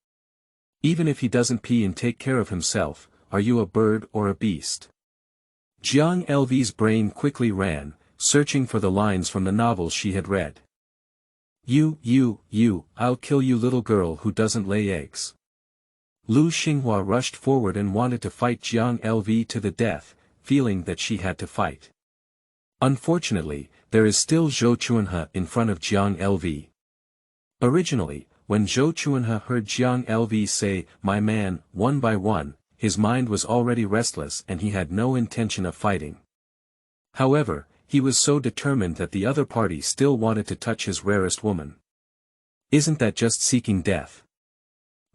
[SPEAKER 1] Even if he doesn't pee and take care of himself, are you a bird or a beast?" Jiang Lv's brain quickly ran, searching for the lines from the novels she had read. I'll kill you little girl who doesn't lay eggs." Lu Xinghua rushed forward and wanted to fight Jiang Lv to the death, feeling that she had to fight. Unfortunately, there is still Zhou Chuanhe in front of Jiang Lv. Originally, when Zhou Chuanhe heard Jiang Lv say, "my man," one by one, his mind was already restless and he had no intention of fighting. However, he was so determined that the other party still wanted to touch his rarest woman. "Isn't that just seeking death?"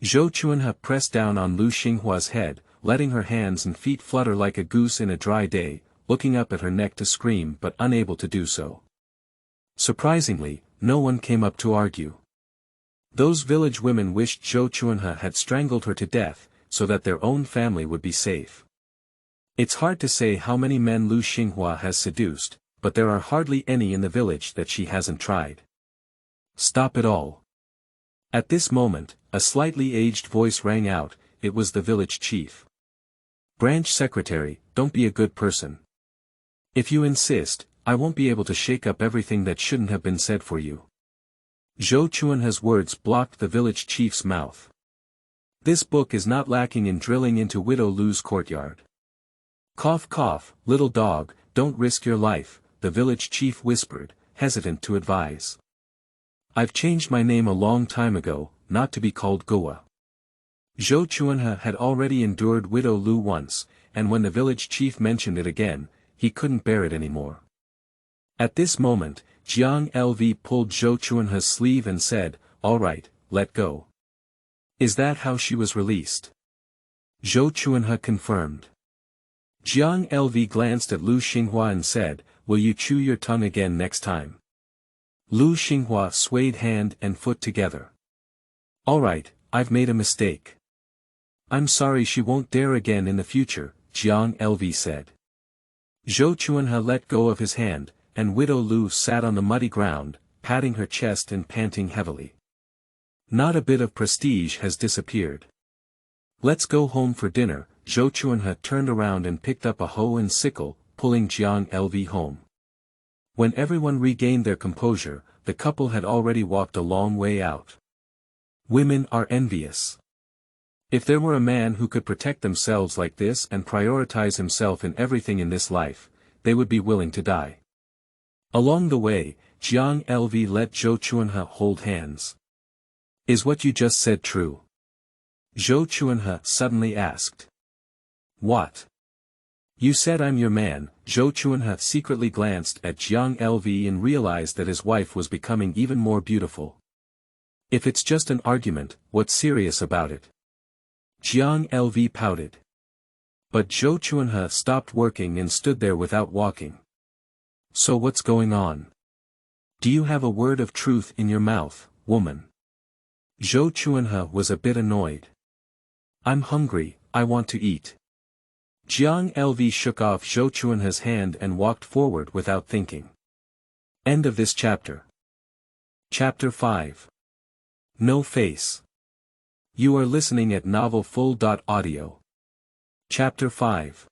[SPEAKER 1] Zhou Chuanhe pressed down on Lu Xinghua's head, letting her hands and feet flutter like a goose in a dry day, looking up at her neck to scream but unable to do so. Surprisingly, no one came up to argue. Those village women wished Zhou Chuanhe had strangled her to death, so that their own family would be safe. It's hard to say how many men Lu Xinghua has seduced, but there are hardly any in the village that she hasn't tried. "Stop it all." At this moment, a slightly aged voice rang out. It was the village chief. "Branch secretary, don't be a good person. If you insist, I won't be able to shake up everything that shouldn't have been said for you." Zhou Chuanhe's words blocked the village chief's mouth. This book is not lacking in drilling into Widow Lu's courtyard. "Cough cough, little dog, don't risk your life," the village chief whispered, hesitant to advise. "I've changed my name a long time ago, not to be called Goa." Zhou Chuanhe had already endured Widow Lu once, and when the village chief mentioned it again, he couldn't bear it anymore. At this moment, Jiang Lv pulled Zhou Chuanhe's sleeve and said, "All right, let go." "Is that how she was released?" Zhou Chuanhe confirmed. Jiang Lv glanced at Lu Xinghua and said, "Will you chew your tongue again next time?" Lu Xinghua swayed hand and foot together. "All right, I've made a mistake." I'm sorry, she won't dare again in the future, Jiang Lv said. Zhou Chuanhe let go of his hand, and Widow Lu sat on the muddy ground, patting her chest and panting heavily. Not a bit of prestige has disappeared. Let's go home for dinner. Zhou Chuanhe turned around and picked up a hoe and sickle, pulling Jiang Lv home. When everyone regained their composure, the couple had already walked a long way out. Women are envious. If there were a man who could protect themselves like this and prioritize himself in everything in this life, they would be willing to die. Along the way, Jiang Lv let Zhou Chuanhe hold hands. Is what you just said true? Zhou Chuanhe suddenly asked. What? You said I'm your man. Zhou Chuanhe secretly glanced at Jiang Lv and realized that his wife was becoming even more beautiful. If it's just an argument, what's serious about it? Jiang Lv pouted. But Zhou Chuanhe stopped working and stood there without walking. So what's going on? Do you have a word of truth in your mouth, woman? Zhou Chuanhe was a bit annoyed. I'm hungry, I want to eat. Jiang Lv shook off Zhou Chuanhe's hand and walked forward without thinking. End of this chapter. Chapter 5. No Face. You are listening at novelfull.audio. Chapter 5.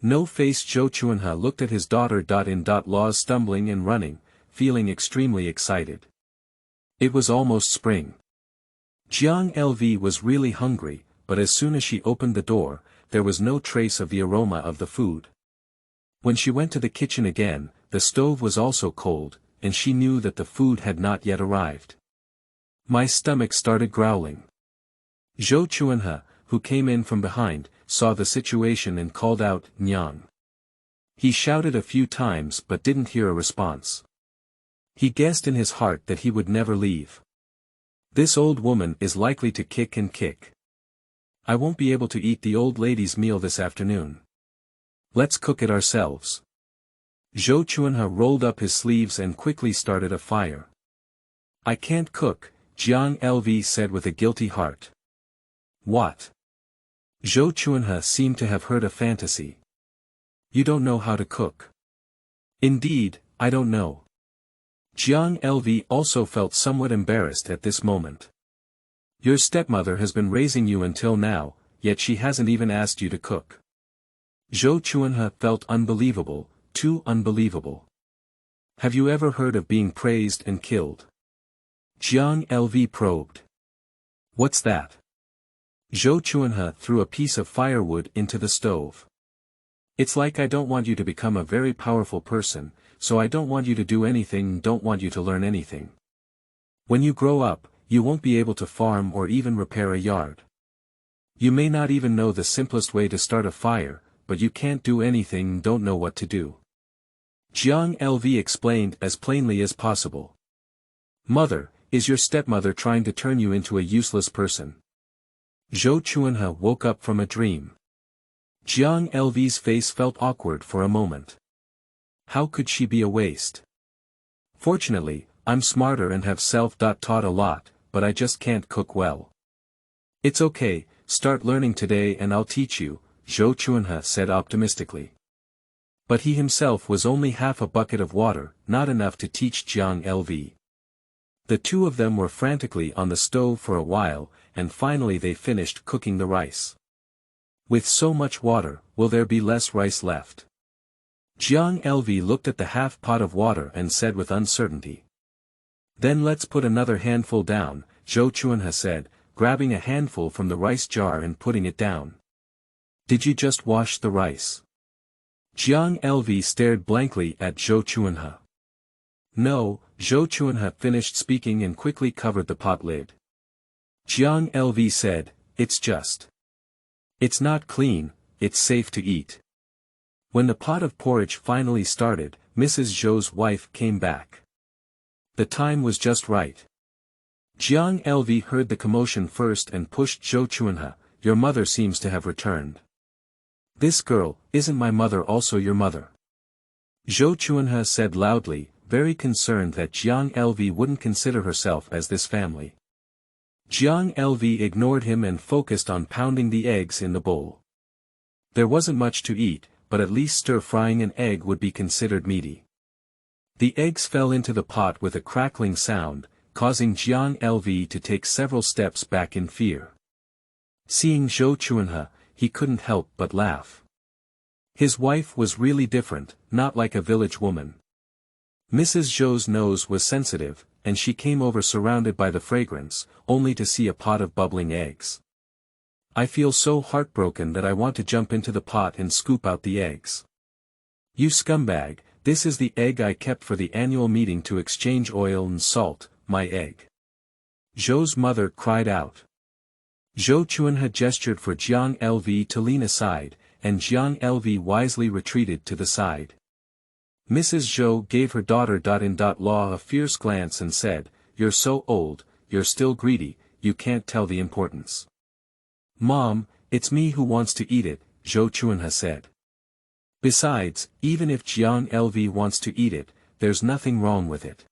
[SPEAKER 1] No Face. Zhou Chuanhe looked at his daughter-in-laws stumbling and running, feeling extremely excited. It was almost spring. Jiang Lv was really hungry, but as soon as she opened the door, there was no trace of the aroma of the food. When she went to the kitchen again, the stove was also cold, and she knew that the food had not yet arrived. My stomach started growling. Zhou Chuanhe, who came in from behind, saw the situation and called out, Nyang. He shouted a few times but didn't hear a response. He guessed in his heart that he would never leave. This old woman is likely to kick and kick. I won't be able to eat the old lady's meal this afternoon. Let's cook it ourselves. Zhou Chuanhe rolled up his sleeves and quickly started a fire. I can't cook, Jiang Lv said with a guilty heart. What? Zhou Chuanhe seemed to have heard a fantasy. You don't know how to cook. Indeed, I don't know. Jiang Lv also felt somewhat embarrassed at this moment. Your stepmother has been raising you until now, yet she hasn't even asked you to cook. Zhou Chuanhe felt unbelievable, too unbelievable. Have you ever heard of being praised and killed? Jiang Lv probed. What's that? Zhou Chuanhe threw a piece of firewood into the stove. It's like I don't want you to become a very powerful person, so I don't want you to do anything, don't want you to learn anything. When you grow up, you won't be able to farm or even repair a yard. You may not even know the simplest way to start a fire, but you can't do anything, don't know what to do. Jiang Lv explained as plainly as possible. Mother, is your stepmother trying to turn you into a useless person? Zhou Chuanhe woke up from a dream. Jiang Lv's face felt awkward for a moment. How could she be a waste? Fortunately, I'm smarter and have self-taught a lot, but I just can't cook well. It's okay, start learning today and I'll teach you, Zhou Chuanhe said optimistically. But he himself was only half a bucket of water, not enough to teach Jiang Lv. The two of them were frantically on the stove for a while, and finally they finished cooking the rice. With so much water, will there be less rice left? Jiang Lv looked at the half pot of water and said with uncertainty. Then let's put another handful down, Zhou Chuanhe said, grabbing a handful from the rice jar and putting it down. Did you just wash the rice? Jiang Lv stared blankly at Zhou Chuanhe. No, Zhou Chuanhe finished speaking and quickly covered the pot lid. Jiang Lv said, It's not clean, it's safe to eat. When the pot of porridge finally started, Mrs. Zhou's wife came back. The time was just right. Jiang Lv heard the commotion first and pushed Zhou Chuanhe. Your mother seems to have returned. This girl, isn't my mother also your mother? Zhou Chuanhe said loudly, very concerned that Jiang Lv wouldn't consider herself as this family. Jiang Lv ignored him and focused on pounding the eggs in the bowl. There wasn't much to eat, but at least stir-frying an egg would be considered meaty. The eggs fell into the pot with a crackling sound, causing Jiang Lv to take several steps back in fear. Seeing Zhou Chuanhe, he couldn't help but laugh. His wife was really different, not like a village woman. Mrs. Zhou's nose was sensitive, and she came over surrounded by the fragrance, only to see a pot of bubbling eggs. I feel so heartbroken that I want to jump into the pot and scoop out the eggs. You scumbag, this is the egg I kept for the annual meeting to exchange oil and salt, my egg. Zhou's mother cried out. Zhou Chuanhe gestured for Jiang Lv to lean aside, and Jiang Lv wisely retreated to the side. Mrs. Zhou gave her daughter-in-law a fierce glance and said, "You're so old, you're still greedy, you can't tell the importance." "Mom, it's me who wants to eat it," Zhou Chuanhe said. "Besides, even if Jiang Lv wants to eat it, there's nothing wrong with it.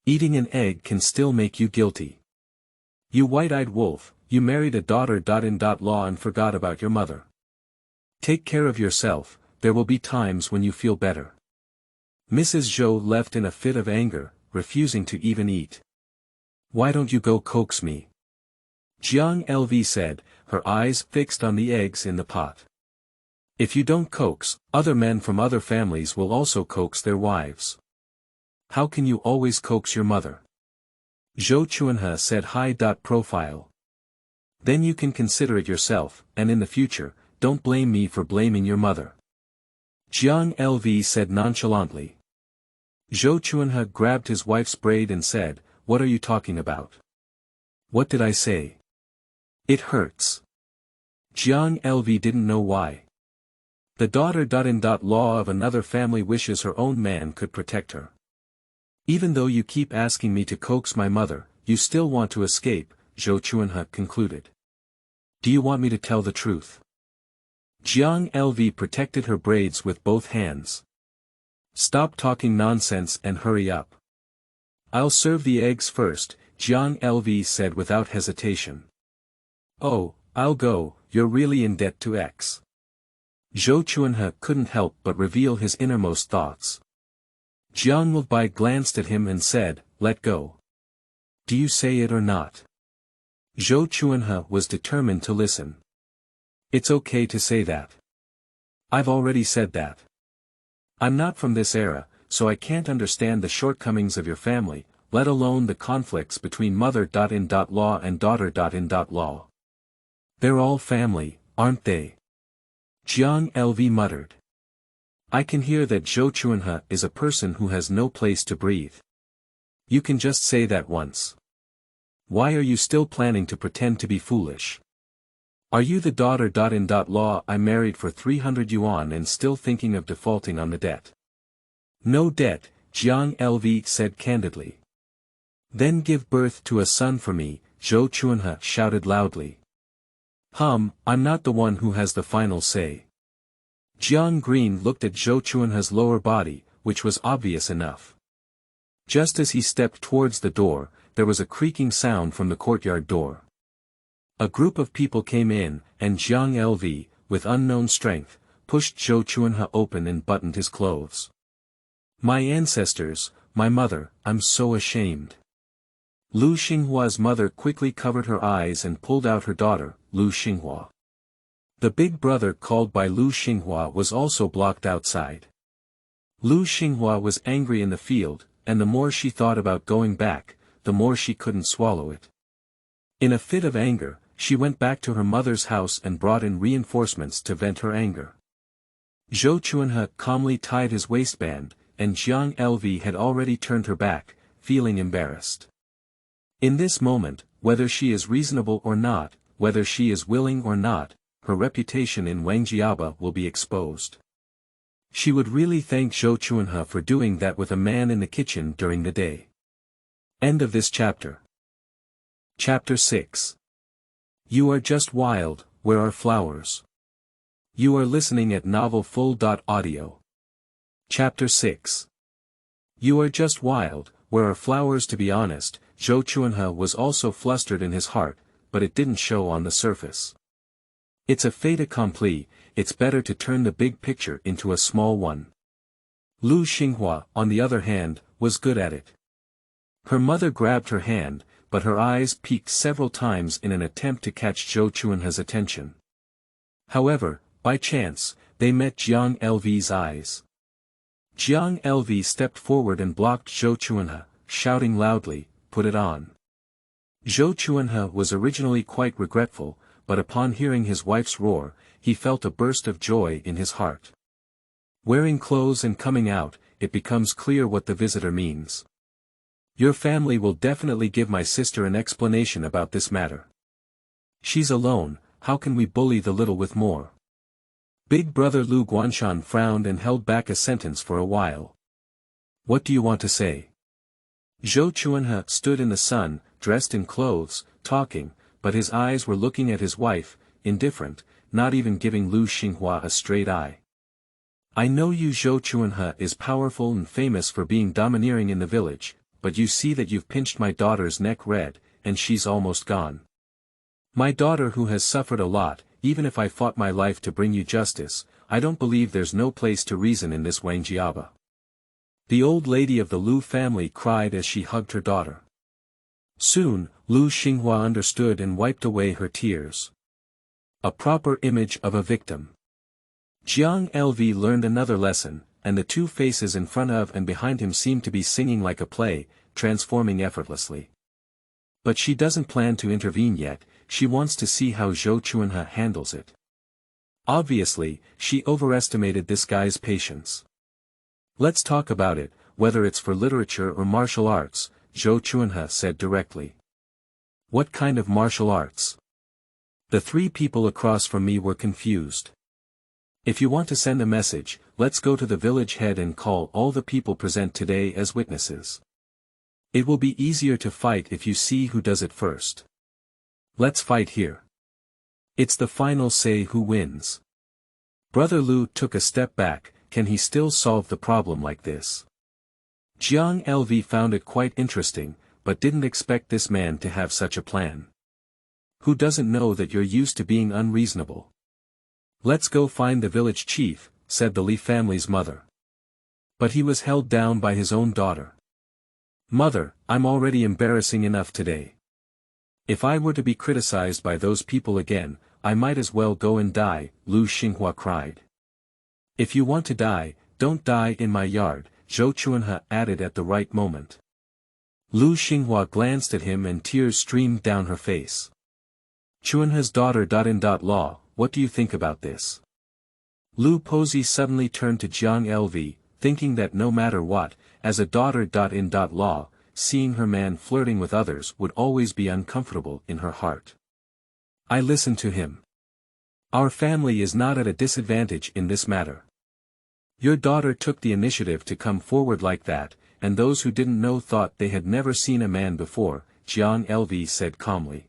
[SPEAKER 1] Eating an egg can still make you guilty. You white-eyed wolf, you married a daughter-in-law and forgot about your mother. Take care of yourself, there will be times when you feel better." Mrs. Zhou left in a fit of anger, refusing to even eat. "Why don't you go coax me?" Jiang Lv said, her eyes fixed on the eggs in the pot. "If you don't coax, other men from other families will also coax their wives. How can you always coax your mother?" Zhou Chuanhe said high-profile. "Then you can consider it yourself, and in the future, don't blame me for blaming your mother." Jiang Lv said nonchalantly. Zhou Chuanhe grabbed his wife's braid and said, "What are you talking about? What did I say? It hurts." Jiang Lv didn't know why. The daughter-in-law of another family wishes her own man could protect her. "Even though you keep asking me to coax my mother, you still want to escape," Zhou Chuanhe concluded. "Do you want me to tell the truth?" Jiang Lv protected her braids with both hands. "Stop talking nonsense and hurry up." "I'll serve the eggs first," Jiang Lv said without hesitation. "Oh, I'll go, you're really in debt to X." Zhou Chuanhe couldn't help but reveal his innermost thoughts. Jiang Lv glanced at him and said, "Let go. Do you say it or not?" Zhou Chuanhe was determined to listen. "It's okay to say that. I've already said that. I'm not from this era, so I can't understand the shortcomings of your family, let alone the conflicts between mother-in-law and daughter-in-law. They're all family, aren't they?" Jiang Lv muttered. "I can hear that Zhou Chuanhe is a person who has no place to breathe. You can just say that once. Why are you still planning to pretend to be foolish? Are you the daughter-in-law I married for 300 yuan and still thinking of defaulting on the debt?" "No debt," Jiang Lv said candidly. "Then give birth to a son for me," Zhou Chuanhe shouted loudly. I'm not the one who has the final say." Jiang Green looked at Zhou Chuanhe's lower body, which was obvious enough. Just as he stepped towards the door, there was a creaking sound from the courtyard door. A group of people came in, and Jiang Lv, with unknown strength, pushed Zhou Chuanhe open and buttoned his clothes. "My ancestors, my mother, I'm so ashamed." Lu Xinghua's mother quickly covered her eyes and pulled out her daughter, Lu Xinghua. The big brother called by Lu Xinghua was also blocked outside. Lu Xinghua was angry in the field, and the more she thought about going back, the more she couldn't swallow it. In a fit of anger, she went back to her mother's house and brought in reinforcements to vent her anger. Zhou Chuanhe calmly tied his waistband, and Jiang Lv had already turned her back, feeling embarrassed. In this moment, whether she is reasonable or not, whether she is willing or not, her reputation in Wangjiaba will be exposed. She would really thank Zhou Chuanhe for doing that with a man in the kitchen during the day. End of this chapter. Chapter 6. You are just wild, where are flowers? You are listening at novelfull.audio. Chapter 6. You are just wild, where are flowers? To be honest, Zhou Chuanhe was also flustered in his heart, but it didn't show on the surface. It's a fait accompli, it's better to turn the big picture into a small one. Lu Xinghua, on the other hand, was good at it. Her mother grabbed her hand, but her eyes peeked several times in an attempt to catch Zhou Chuanhe's attention. However, by chance, they met Jiang Lv's eyes. Jiang Lv stepped forward and blocked Zhou Chuanhe, shouting loudly, "Put it on." Zhou Chuanhe was originally quite regretful, but upon hearing his wife's roar, he felt a burst of joy in his heart. Wearing clothes and coming out, it becomes clear what the visitor means. Your family will definitely give my sister an explanation about this matter. She's alone, how can we bully the little with more? Big brother Lu Guanshan frowned and held back a sentence for a while. What do you want to say? Zhou Chuanhe stood in the sun, dressed in clothes, talking, but his eyes were looking at his wife, indifferent, not even giving Lu Xinghua a straight eye. I know you. Zhou Chuanhe is powerful and famous for being domineering in the village, but you see that you've pinched my daughter's neck red, and she's almost gone. My daughter who has suffered a lot, even if I fought my life to bring you justice, I don't believe there's no place to reason in this Wangjiaba. The old lady of the Lu family cried as she hugged her daughter. Soon, Lu Xinghua understood and wiped away her tears. A proper image of a victim. Jiang Lv learned another lesson, and the two faces in front of and behind him seemed to be singing like a play, transforming effortlessly. But she doesn't plan to intervene yet, she wants to see how Zhou Chuanhe handles it. Obviously, she overestimated this guy's patience. Let's talk about it, whether it's for literature or martial arts, Zhou Chuanhe said directly. What kind of martial arts? The three people across from me were confused. If you want to send a message, let's go to the village head and call all the people present today as witnesses. It will be easier to fight if you see who does it first. Let's fight here. It's the final say who wins. Brother Lu took a step back, can he still solve the problem like this? Jiang Lv found it quite interesting, but didn't expect this man to have such a plan. Who doesn't know that you're used to being unreasonable? Let's go find the village chief, said the Li family's mother. But he was held down by his own daughter. Mother, I'm already embarrassing enough today. If I were to be criticized by those people again, I might as well go and die, Lu Xinghua cried. If you want to die, don't die in my yard, Zhou Chuanhe added at the right moment. Lu Xinghua glanced at him and tears streamed down her face. Chuanhe's daughter. Law, what do you think about this? Lu Pozi suddenly turned to Jiang Lv, thinking that no matter what, as a daughter. Law, seeing her man flirting with others would always be uncomfortable in her heart. I listened to him. Our family is not at a disadvantage in this matter. Your daughter took the initiative to come forward like that, and those who didn't know thought they had never seen a man before, Jiang Lv said calmly.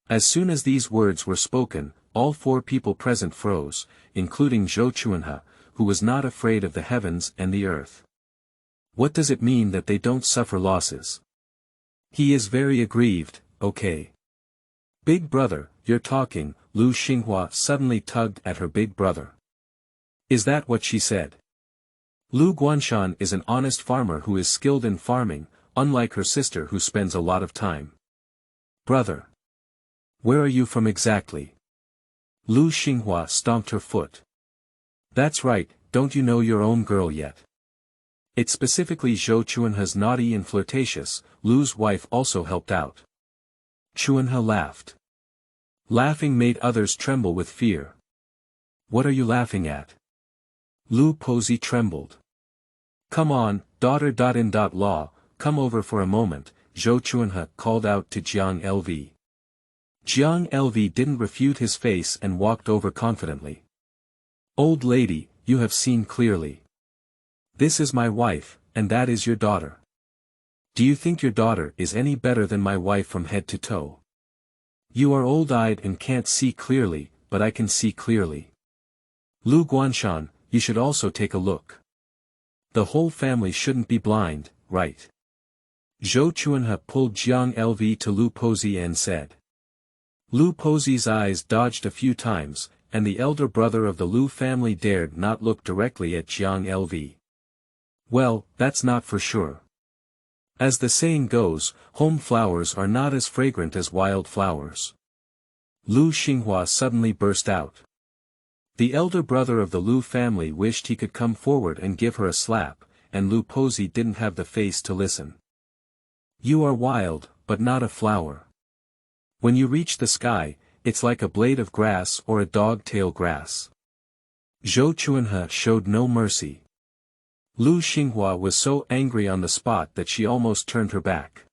[SPEAKER 1] As soon as these words were spoken, all four people present froze, including Zhou Chuanhe, who was not afraid of the heavens and the earth. What does it mean that they don't suffer losses? He is very aggrieved, okay. Big brother, you're talking, Lu Xinghua suddenly tugged at her big brother. Is that what she said? Lu Guanshan is an honest farmer who is skilled in farming, unlike her sister who spends a lot of time. Brother. Where are you from exactly? Lu Xinghua stomped her foot. That's right, don't you know your own girl yet? It's specifically Zhou Chuanhe's naughty and flirtatious, Lu's wife also helped out. Chuanhe laughed. Laughing made others tremble with fear. What are you laughing at? Lu Pozi trembled. Come on, daughter. Law, come over for a moment, Zhou Chuanhe called out to Jiang Lv. Jiang Lv didn't refute his face and walked over confidently. Old lady, you have seen clearly. This is my wife, and that is your daughter. Do you think your daughter is any better than my wife from head to toe? You are old-eyed and can't see clearly, but I can see clearly. Lu Guanshan, you should also take a look. The whole family shouldn't be blind, right? Zhou Chuanhe pulled Jiang Lv to Lu Pozi and said. Lu Pozi's eyes dodged a few times, and the elder brother of the Lu family dared not look directly at Jiang Lv. Well, that's not for sure. As the saying goes, home flowers are not as fragrant as wild flowers. Lu Xinghua suddenly burst out. The elder brother of the Lu family wished he could come forward and give her a slap, and Lu Pozi didn't have the face to listen. You are wild, but not a flower. When you reach the sky, it's like a blade of grass or a dog-tail grass. Zhou Chuanhe showed no mercy. Lu Xinghua was so angry on the spot that she almost turned her back.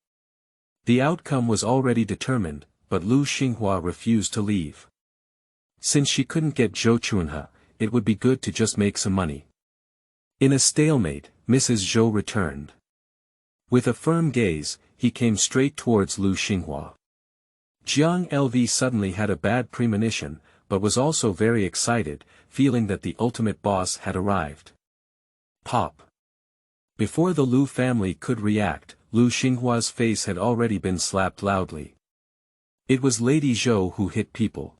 [SPEAKER 1] The outcome was already determined, but Lu Xinghua refused to leave. Since she couldn't get Zhou Chuanhe, it would be good to just make some money. In a stalemate, Mrs. Zhou returned. With a firm gaze, he came straight towards Lu Xinghua. Jiang Lv suddenly had a bad premonition, but was also very excited, feeling that the ultimate boss had arrived. Pop. Before the Lu family could react, Lu Xinghua's face had already been slapped loudly. It was Lady Zhou who hit people.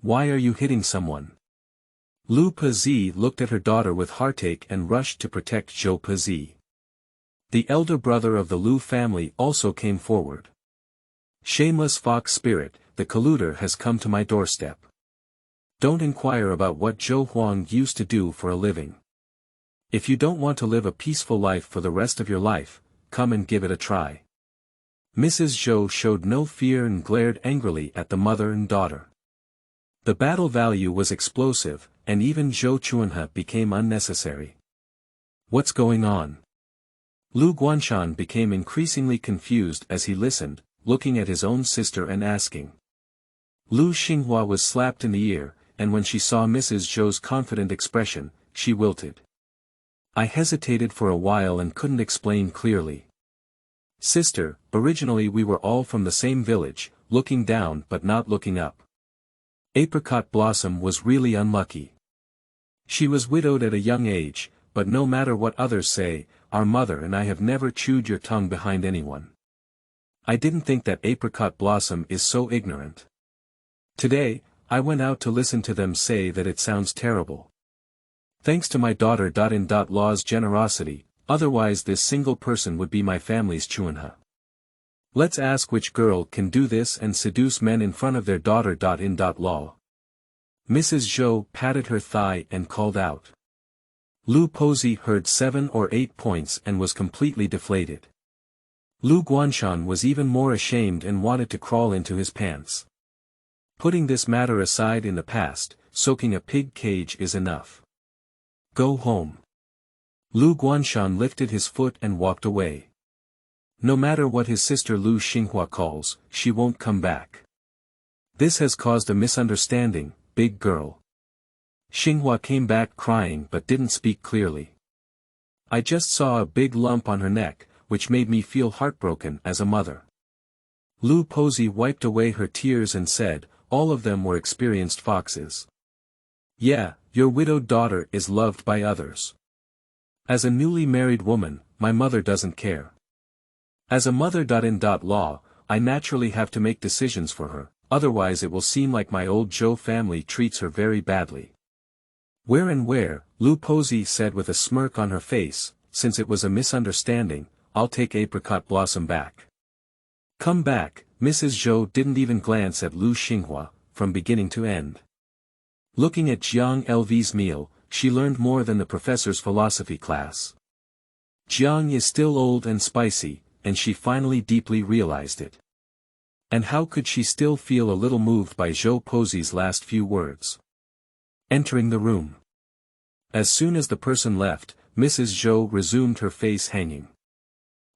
[SPEAKER 1] Why are you hitting someone? Lu Pezi looked at her daughter with heartache and rushed to protect Zhou Pezi. The elder brother of the Lu family also came forward. Shameless fox spirit, the colluder has come to my doorstep. Don't inquire about what Zhou Huang used to do for a living. If you don't want to live a peaceful life for the rest of your life, come and give it a try. Mrs. Zhou showed no fear and glared angrily at the mother and daughter. The battle value was explosive, and even Zhou Chuanhe became unnecessary. What's going on? Lu Guanshan became increasingly confused as he listened, looking at his own sister and asking. Lu Xinghua was slapped in the ear, and when she saw Mrs. Zhou's confident expression, she wilted. I hesitated for a while and couldn't explain clearly. Sister, originally we were all from the same village, looking down but not looking up. Apricot Blossom was really unlucky. She was widowed at a young age, but no matter what others say, our mother and I have never chewed your tongue behind anyone. I didn't think that Apricot Blossom is so ignorant. Today, I went out to listen to them say that it sounds terrible. Thanks to my daughter-in-law's generosity, otherwise this single person would be my family's Chuanhe. Let's ask which girl can do this and seduce men in front of their daughter-in-law. Mrs. Zhou patted her thigh and called out. Lu Pozi heard 7 or 8 points and was completely deflated. Lu Guanshan was even more ashamed and wanted to crawl into his pants. Putting this matter aside in the past, soaking a pig cage is enough. Go home. Lu Guanshan lifted his foot and walked away. No matter what his sister Lu Xinghua calls, she won't come back. This has caused a misunderstanding, big girl. Xinghua came back crying but didn't speak clearly. I just saw a big lump on her neck, which made me feel heartbroken as a mother. Lu Pozi wiped away her tears and said, all of them were experienced foxes. Yeah, your widowed daughter is loved by others. As a newly married woman, my mother doesn't care. As a mother-in-law, I naturally have to make decisions for her, otherwise it will seem like my old Zhou family treats her very badly. Where, Lu Pozi said with a smirk on her face, since it was a misunderstanding, I'll take Apricot Blossom back. Come back, Mrs. Zhou didn't even glance at Lu Xinghua, from beginning to end. Looking at Jiang Lv's meal, she learned more than the professor's philosophy class. Jiang is still old and spicy, and she finally deeply realized it. And how could she still feel a little moved by Zhou Pozi's last few words? Entering the room. As soon as the person left, Mrs. Zhou resumed her face hanging.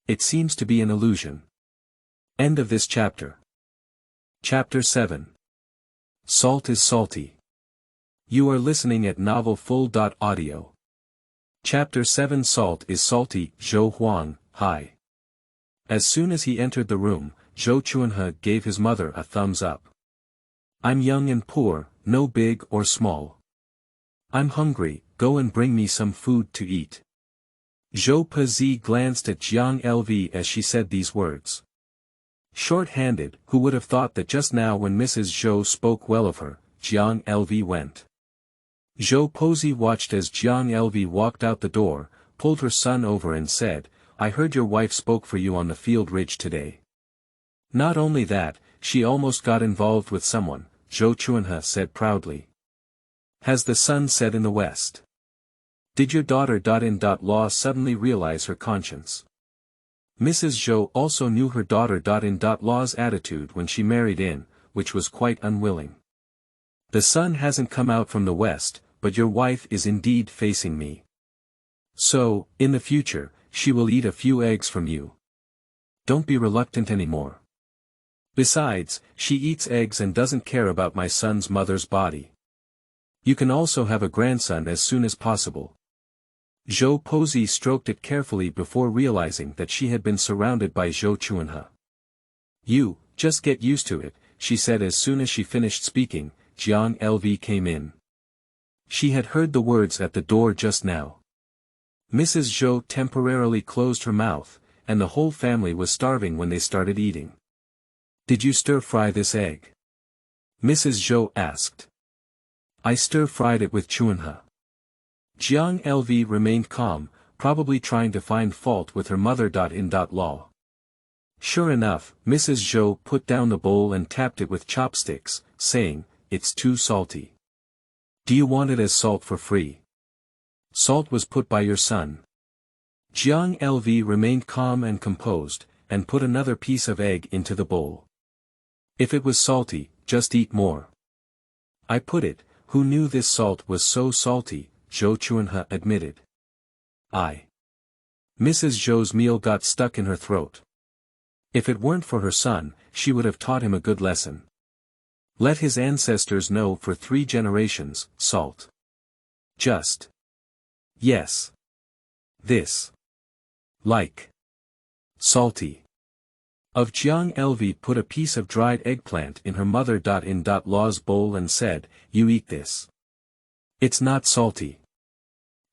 [SPEAKER 1] It seems to be an illusion. End of this chapter. Chapter 7. Salt is salty. You are listening at novelfull.audio. Chapter 7. Salt is salty. Zhou Huang, hi. As soon as he entered the room, Zhou Chuanhe gave his mother a thumbs up. I'm young and poor, no big or small. I'm hungry, go and bring me some food to eat. Zhou Pezi glanced at Jiang Lv as she said these words. Short-handed, who would have thought that just now when Mrs. Zhou spoke well of her, Jiang Lv went. Zhou Pezi watched as Jiang Lv walked out the door, pulled her son over and said, "I heard your wife spoke for you on the field ridge today." Not only that, she almost got involved with someone, Zhou Chuanhe said proudly. Has the sun set in the west? Did your daughter-in-law suddenly realize her conscience? Mrs. Zhou also knew her daughter-in-law's attitude when she married in, which was quite unwilling. The sun hasn't come out from the west, but your wife is indeed facing me. So, in the future, she will eat a few eggs from you. Don't be reluctant anymore. Besides, she eats eggs and doesn't care about my son's mother's body. You can also have a grandson as soon as possible. Zhou Pezi stroked it carefully before realizing that she had been surrounded by Zhou Chuanhe. You, just get used to it, she said as soon as she finished speaking. Jiang Lv came in. She had heard the words at the door just now. Mrs. Zhou temporarily closed her mouth, and the whole family was starving when they started eating. Did you stir-fry this egg? Mrs. Zhou asked. I stir-fried it with Chuanhe. Jiang Lv remained calm, probably trying to find fault with her mother-in-law. Sure enough, Mrs. Zhou put down the bowl and tapped it with chopsticks, saying, "It's too salty. Do you want it as salt for free? Salt was put by your son." Jiang Lv remained calm and composed, and put another piece of egg into the bowl. If it was salty, just eat more. I put it. Who knew this salt was so salty? Zhou Chuanhe admitted. Mrs. Zhou's meal got stuck in her throat. If it weren't for her son, she would have taught him a good lesson. Let his ancestors know for 3 generations, salt. Just. Yes. This. Like. Salty. Of Jiang Lv put a piece of dried eggplant in her mother-in-law's bowl and said, "You eat this. It's not salty.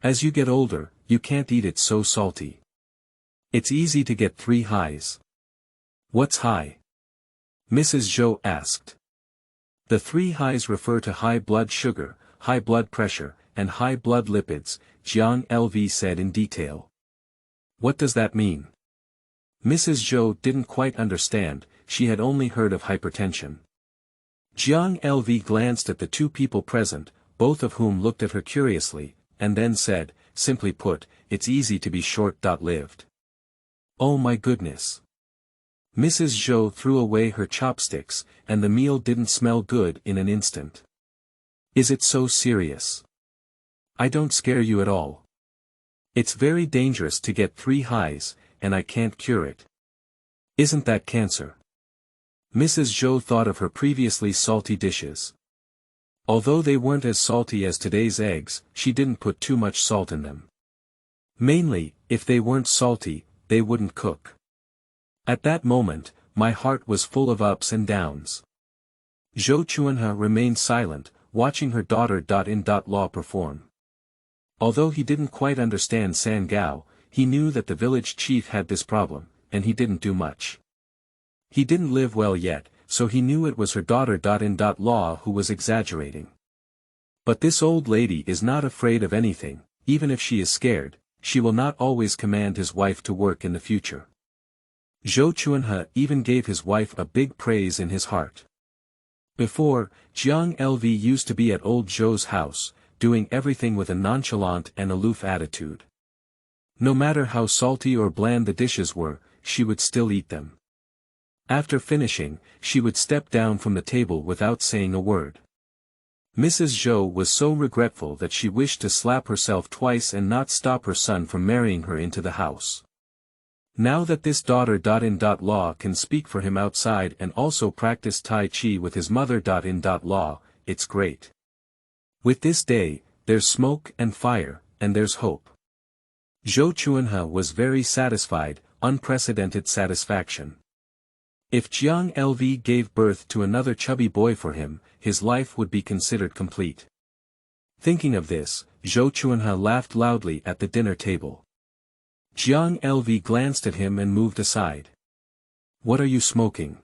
[SPEAKER 1] As you get older, you can't eat it so salty. It's easy to get 3 highs." What's high? Mrs. Zhou asked. The 3 highs refer to high blood sugar, high blood pressure, and high blood lipids, Jiang Lv said in detail. What does that mean? Mrs. Zhou didn't quite understand, she had only heard of hypertension. Jiang Lv glanced at the 2 people present, both of whom looked at her curiously, and then said, simply put, it's easy to be short-lived. Oh my goodness. Mrs. Zhou threw away her chopsticks, and the meal didn't smell good in an instant. Is it so serious? I don't scare you at all. It's very dangerous to get 3 highs, and I can't cure it. Isn't that cancer? Mrs. Zhou thought of her previously salty dishes. Although they weren't as salty as today's eggs, she didn't put too much salt in them. Mainly, if they weren't salty, they wouldn't cook. At that moment, my heart was full of ups and downs. Zhou Chuanhe remained silent, watching her daughter-in-law perform. Although he didn't quite understand Sangao, he knew that the village chief had this problem, and he didn't do much. He didn't live well yet, so he knew it was her daughter-in-law who was exaggerating. But this old lady is not afraid of anything. Even if she is scared, she will not always command his wife to work in the future. Zhou Chuanhe even gave his wife a big praise in his heart. Before, Jiang Lv used to be at old Zhou's house, doing everything with a nonchalant and aloof attitude. No matter how salty or bland the dishes were, she would still eat them. After finishing, she would step down from the table without saying a word. Mrs. Zhou was so regretful that she wished to slap herself twice and not stop her son from marrying her into the house. Now that this daughter-in-law can speak for him outside and also practice Tai Chi with his mother-in-law, it's great. With this day, there's smoke and fire, and there's hope. Zhou Chuanhe was very satisfied, unprecedented satisfaction. If Jiang Lv gave birth to another chubby boy for him, his life would be considered complete. Thinking of this, Zhou Chuanhe laughed loudly at the dinner table. Jiang Lv glanced at him and moved aside. What are you smoking?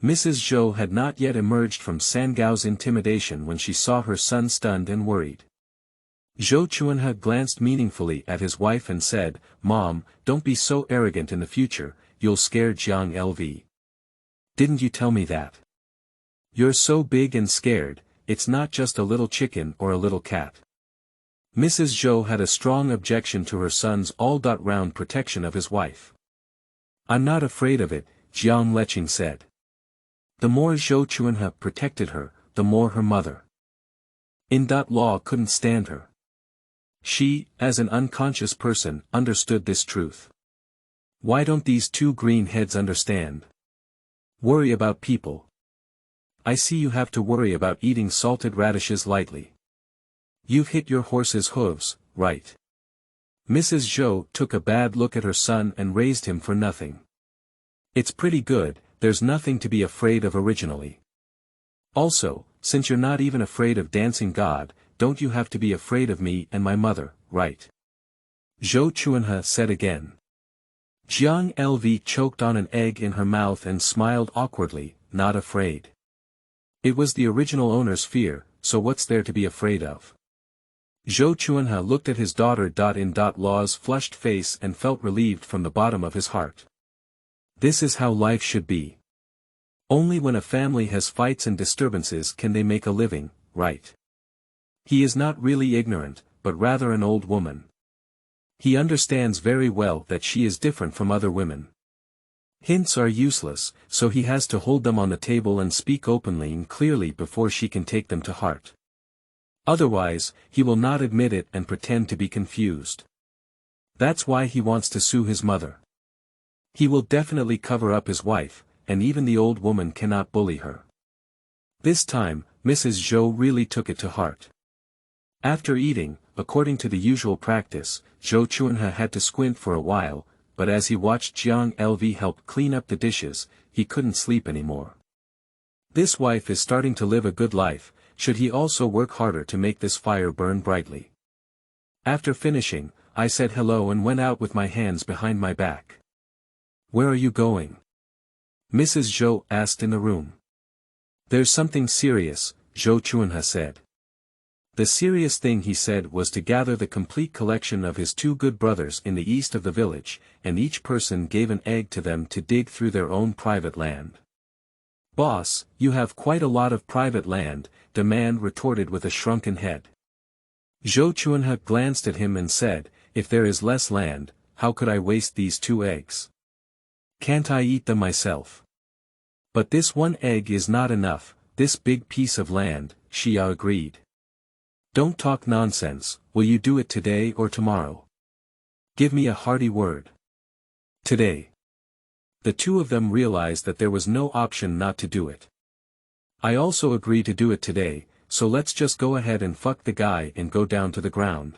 [SPEAKER 1] Mrs. Zhou had not yet emerged from Sangao's intimidation when she saw her son stunned and worried. Zhou Chuanhe glanced meaningfully at his wife and said, Mom, don't be so arrogant in the future, you'll scare Jiang Lv. Didn't you tell me that? You're so big and scared, it's not just a little chicken or a little cat. Mrs. Zhou had a strong objection to her son's all-round protection of his wife. I'm not afraid of it, Jiang Leching said. The more Zhou Chuanhe protected her, the more her mother-in-law couldn't stand her. She, as an unconscious person, understood this truth. Why don't these two greenheads understand? Worry about people. I see you have to worry about eating salted radishes lightly. You've hit your horse's hooves, right? Mrs. Zhou took a bad look at her son and raised him for nothing. It's pretty good, there's nothing to be afraid of originally. Also, since you're not even afraid of dancing God, don't you have to be afraid of me and my mother, right? Zhou Chuanhe said again. Jiang Lv choked on an egg in her mouth and smiled awkwardly, not afraid. It was the original owner's fear, so what's there to be afraid of? Zhou Chuanhe looked at his daughter-in-law's flushed face and felt relieved from the bottom of his heart. This is how life should be. Only when a family has fights and disturbances can they make a living, right? He is not really ignorant, but rather an old woman. He understands very well that she is different from other women. Hints are useless, so he has to hold them on the table and speak openly and clearly before she can take them to heart. Otherwise, he will not admit it and pretend to be confused. That's why he wants to sue his mother. He will definitely cover up his wife, and even the old woman cannot bully her. This time, Mrs. Zhou really took it to heart. After eating, according to the usual practice, Zhou Chuanhe had to squint for a while, but as he watched Jiang Lv help clean up the dishes, he couldn't sleep anymore. This wife is starting to live a good life, should he also work harder to make this fire burn brightly? After finishing, I said hello and went out with my hands behind my back. Where are you going? Mrs. Zhou asked in the room. There's something serious, Zhou Chuanhe said. The serious thing he said was to gather the complete collection of his two good brothers in the east of the village, and each person gave an egg to them to dig through their own private land. Boss, you have quite a lot of private land, the man retorted with a shrunken head. Zhou Chuanhe glanced at him and said, if there is less land, how could I waste these two eggs? Can't I eat them myself? But this one egg is not enough, this big piece of land, Xia agreed. Don't talk nonsense, will you do it today or tomorrow? Give me a hearty word. Today. The two of them realized that there was no option not to do it. I also agree to do it today, so let's just go ahead and fuck the guy and go down to the ground.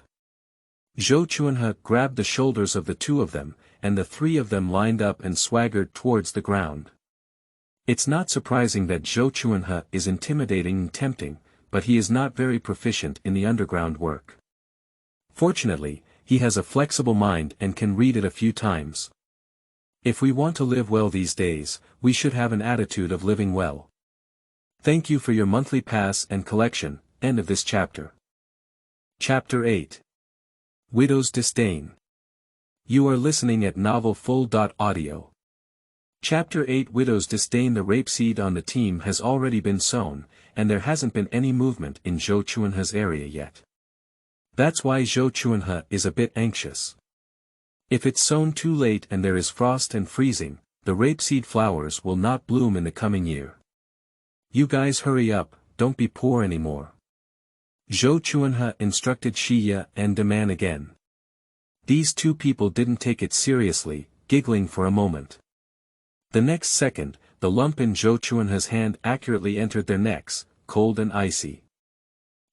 [SPEAKER 1] Zhou Chuanhe grabbed the shoulders of the two of them, and the three of them lined up and swaggered towards the ground. It's not surprising that Zhou Chuanhe is intimidating and tempting, but he is not very proficient in the underground work. Fortunately, he has a flexible mind and can read it a few times. If we want to live well these days, we should have an attitude of living well. Thank you for your monthly pass and collection. End of this chapter. Chapter 8. Widow's Disdain. You are listening at novelfull.audio. Chapter 8 Widow's Disdain. The rape seed on the team has already been sown, and there hasn't been any movement in Zhou Chuanhe's area yet. That's why Zhou Chuanhe is a bit anxious. If it's sown too late and there is frost and freezing, the rapeseed flowers will not bloom in the coming year. You guys hurry up, don't be poor anymore. Zhou Chuanhe instructed Xia and the man again. These two people didn't take it seriously, giggling for a moment. The next second, the lump in Zhou Chuanhe's hand accurately entered their necks, cold and icy.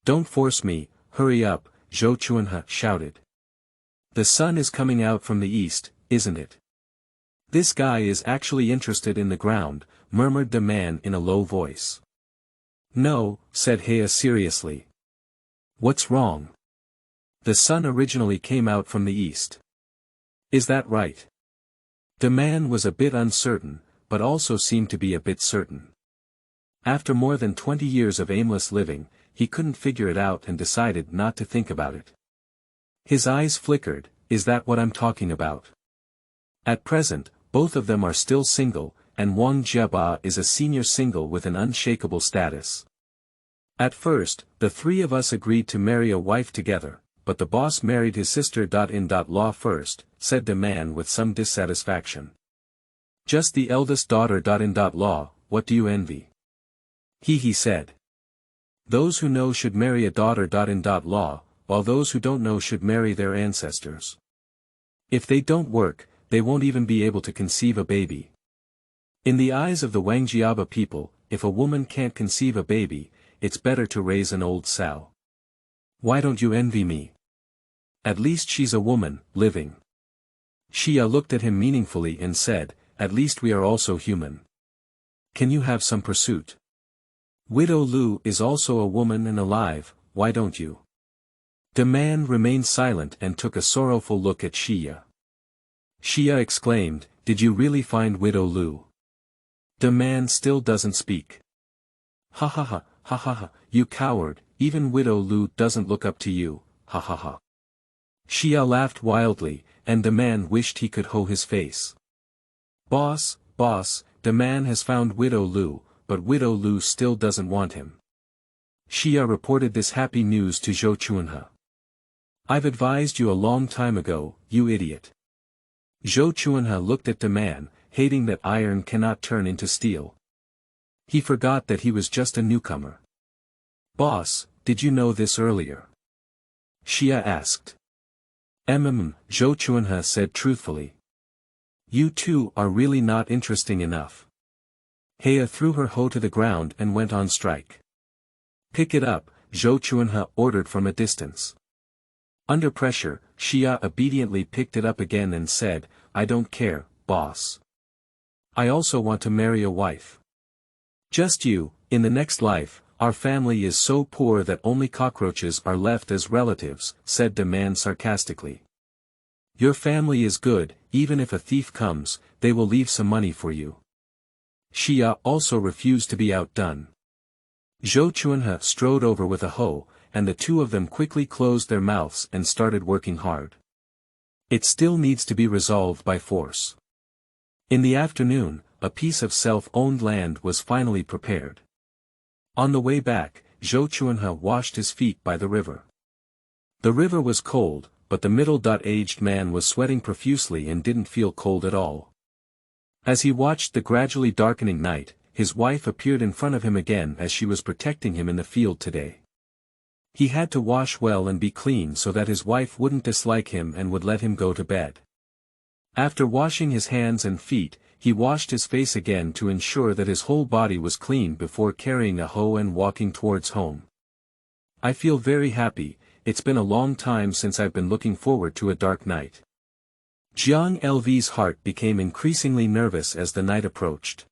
[SPEAKER 1] Don't force me, hurry up, Zhou Chuanhe shouted. The sun is coming out from the east, isn't it? This guy is actually interested in the ground, murmured the man in a low voice. No, said Hea seriously. What's wrong? The sun originally came out from the east. Is that right? The man was a bit uncertain, but also seemed to be a bit certain. After more than 20 years of aimless living, he couldn't figure it out and decided not to think about it. His eyes flickered. Is that what I'm talking about? At present, both of them are still single, and Wang Jiaba is a senior single with an unshakable status. At first, the three of us agreed to marry a wife together, but the boss married his sister. In law first, said the man with some dissatisfaction. Just the eldest daughter. In law, what do you envy? He said. Those who know should marry a daughter. In law, while those who don't know should marry their ancestors. If they don't work, they won't even be able to conceive a baby. In the eyes of the Wangjiaba people, if a woman can't conceive a baby, it's better to raise an old sow. Why don't you envy me? At least she's a woman, living. Xia looked at him meaningfully and said, at least we are also human. Can you have some pursuit? Widow Lu is also a woman and alive, why don't you? The man remained silent and took a sorrowful look at Xia. Xia exclaimed, did you really find Widow Lu? The man still doesn't speak. Ha ha ha, ha ha ha, you coward, even Widow Lu doesn't look up to you, ha ha ha. Xia laughed wildly, and the man wished he could hoe his face. Boss, the man has found Widow Lu, but Widow Lu still doesn't want him. Xia reported this happy news to Zhou Chuanhe. I've advised you a long time ago, you idiot. Zhou Chuanhe looked at the man, hating that iron cannot turn into steel. He forgot that he was just a newcomer. Boss, did you know this earlier? Xia asked. Zhou Chuanhe said truthfully. You two are really not interesting enough. Heya threw her hoe to the ground and went on strike. Pick it up, Zhou Chuanhe ordered from a distance. Under pressure, Xia obediently picked it up again and said, I don't care, boss. I also want to marry a wife. Just you, in the next life, our family is so poor that only cockroaches are left as relatives, said the man sarcastically. Your family is good, even if a thief comes, they will leave some money for you. Xia also refused to be outdone. Zhou Chuanhe strode over with a hoe, and the two of them quickly closed their mouths and started working hard. It still needs to be resolved by force. In the afternoon, a piece of self-owned land was finally prepared. On the way back, Zhou Chuanhe washed his feet by the river. The river was cold, but the middle-aged man was sweating profusely and didn't feel cold at all. As he watched the gradually darkening night, his wife appeared in front of him again as she was protecting him in the field today. He had to wash well and be clean so that his wife wouldn't dislike him and would let him go to bed. After washing his hands and feet, he washed his face again to ensure that his whole body was clean before carrying a hoe and walking towards home. I feel very happy, it's been a long time since I've been looking forward to a dark night. Jiang Lv's heart became increasingly nervous as the night approached.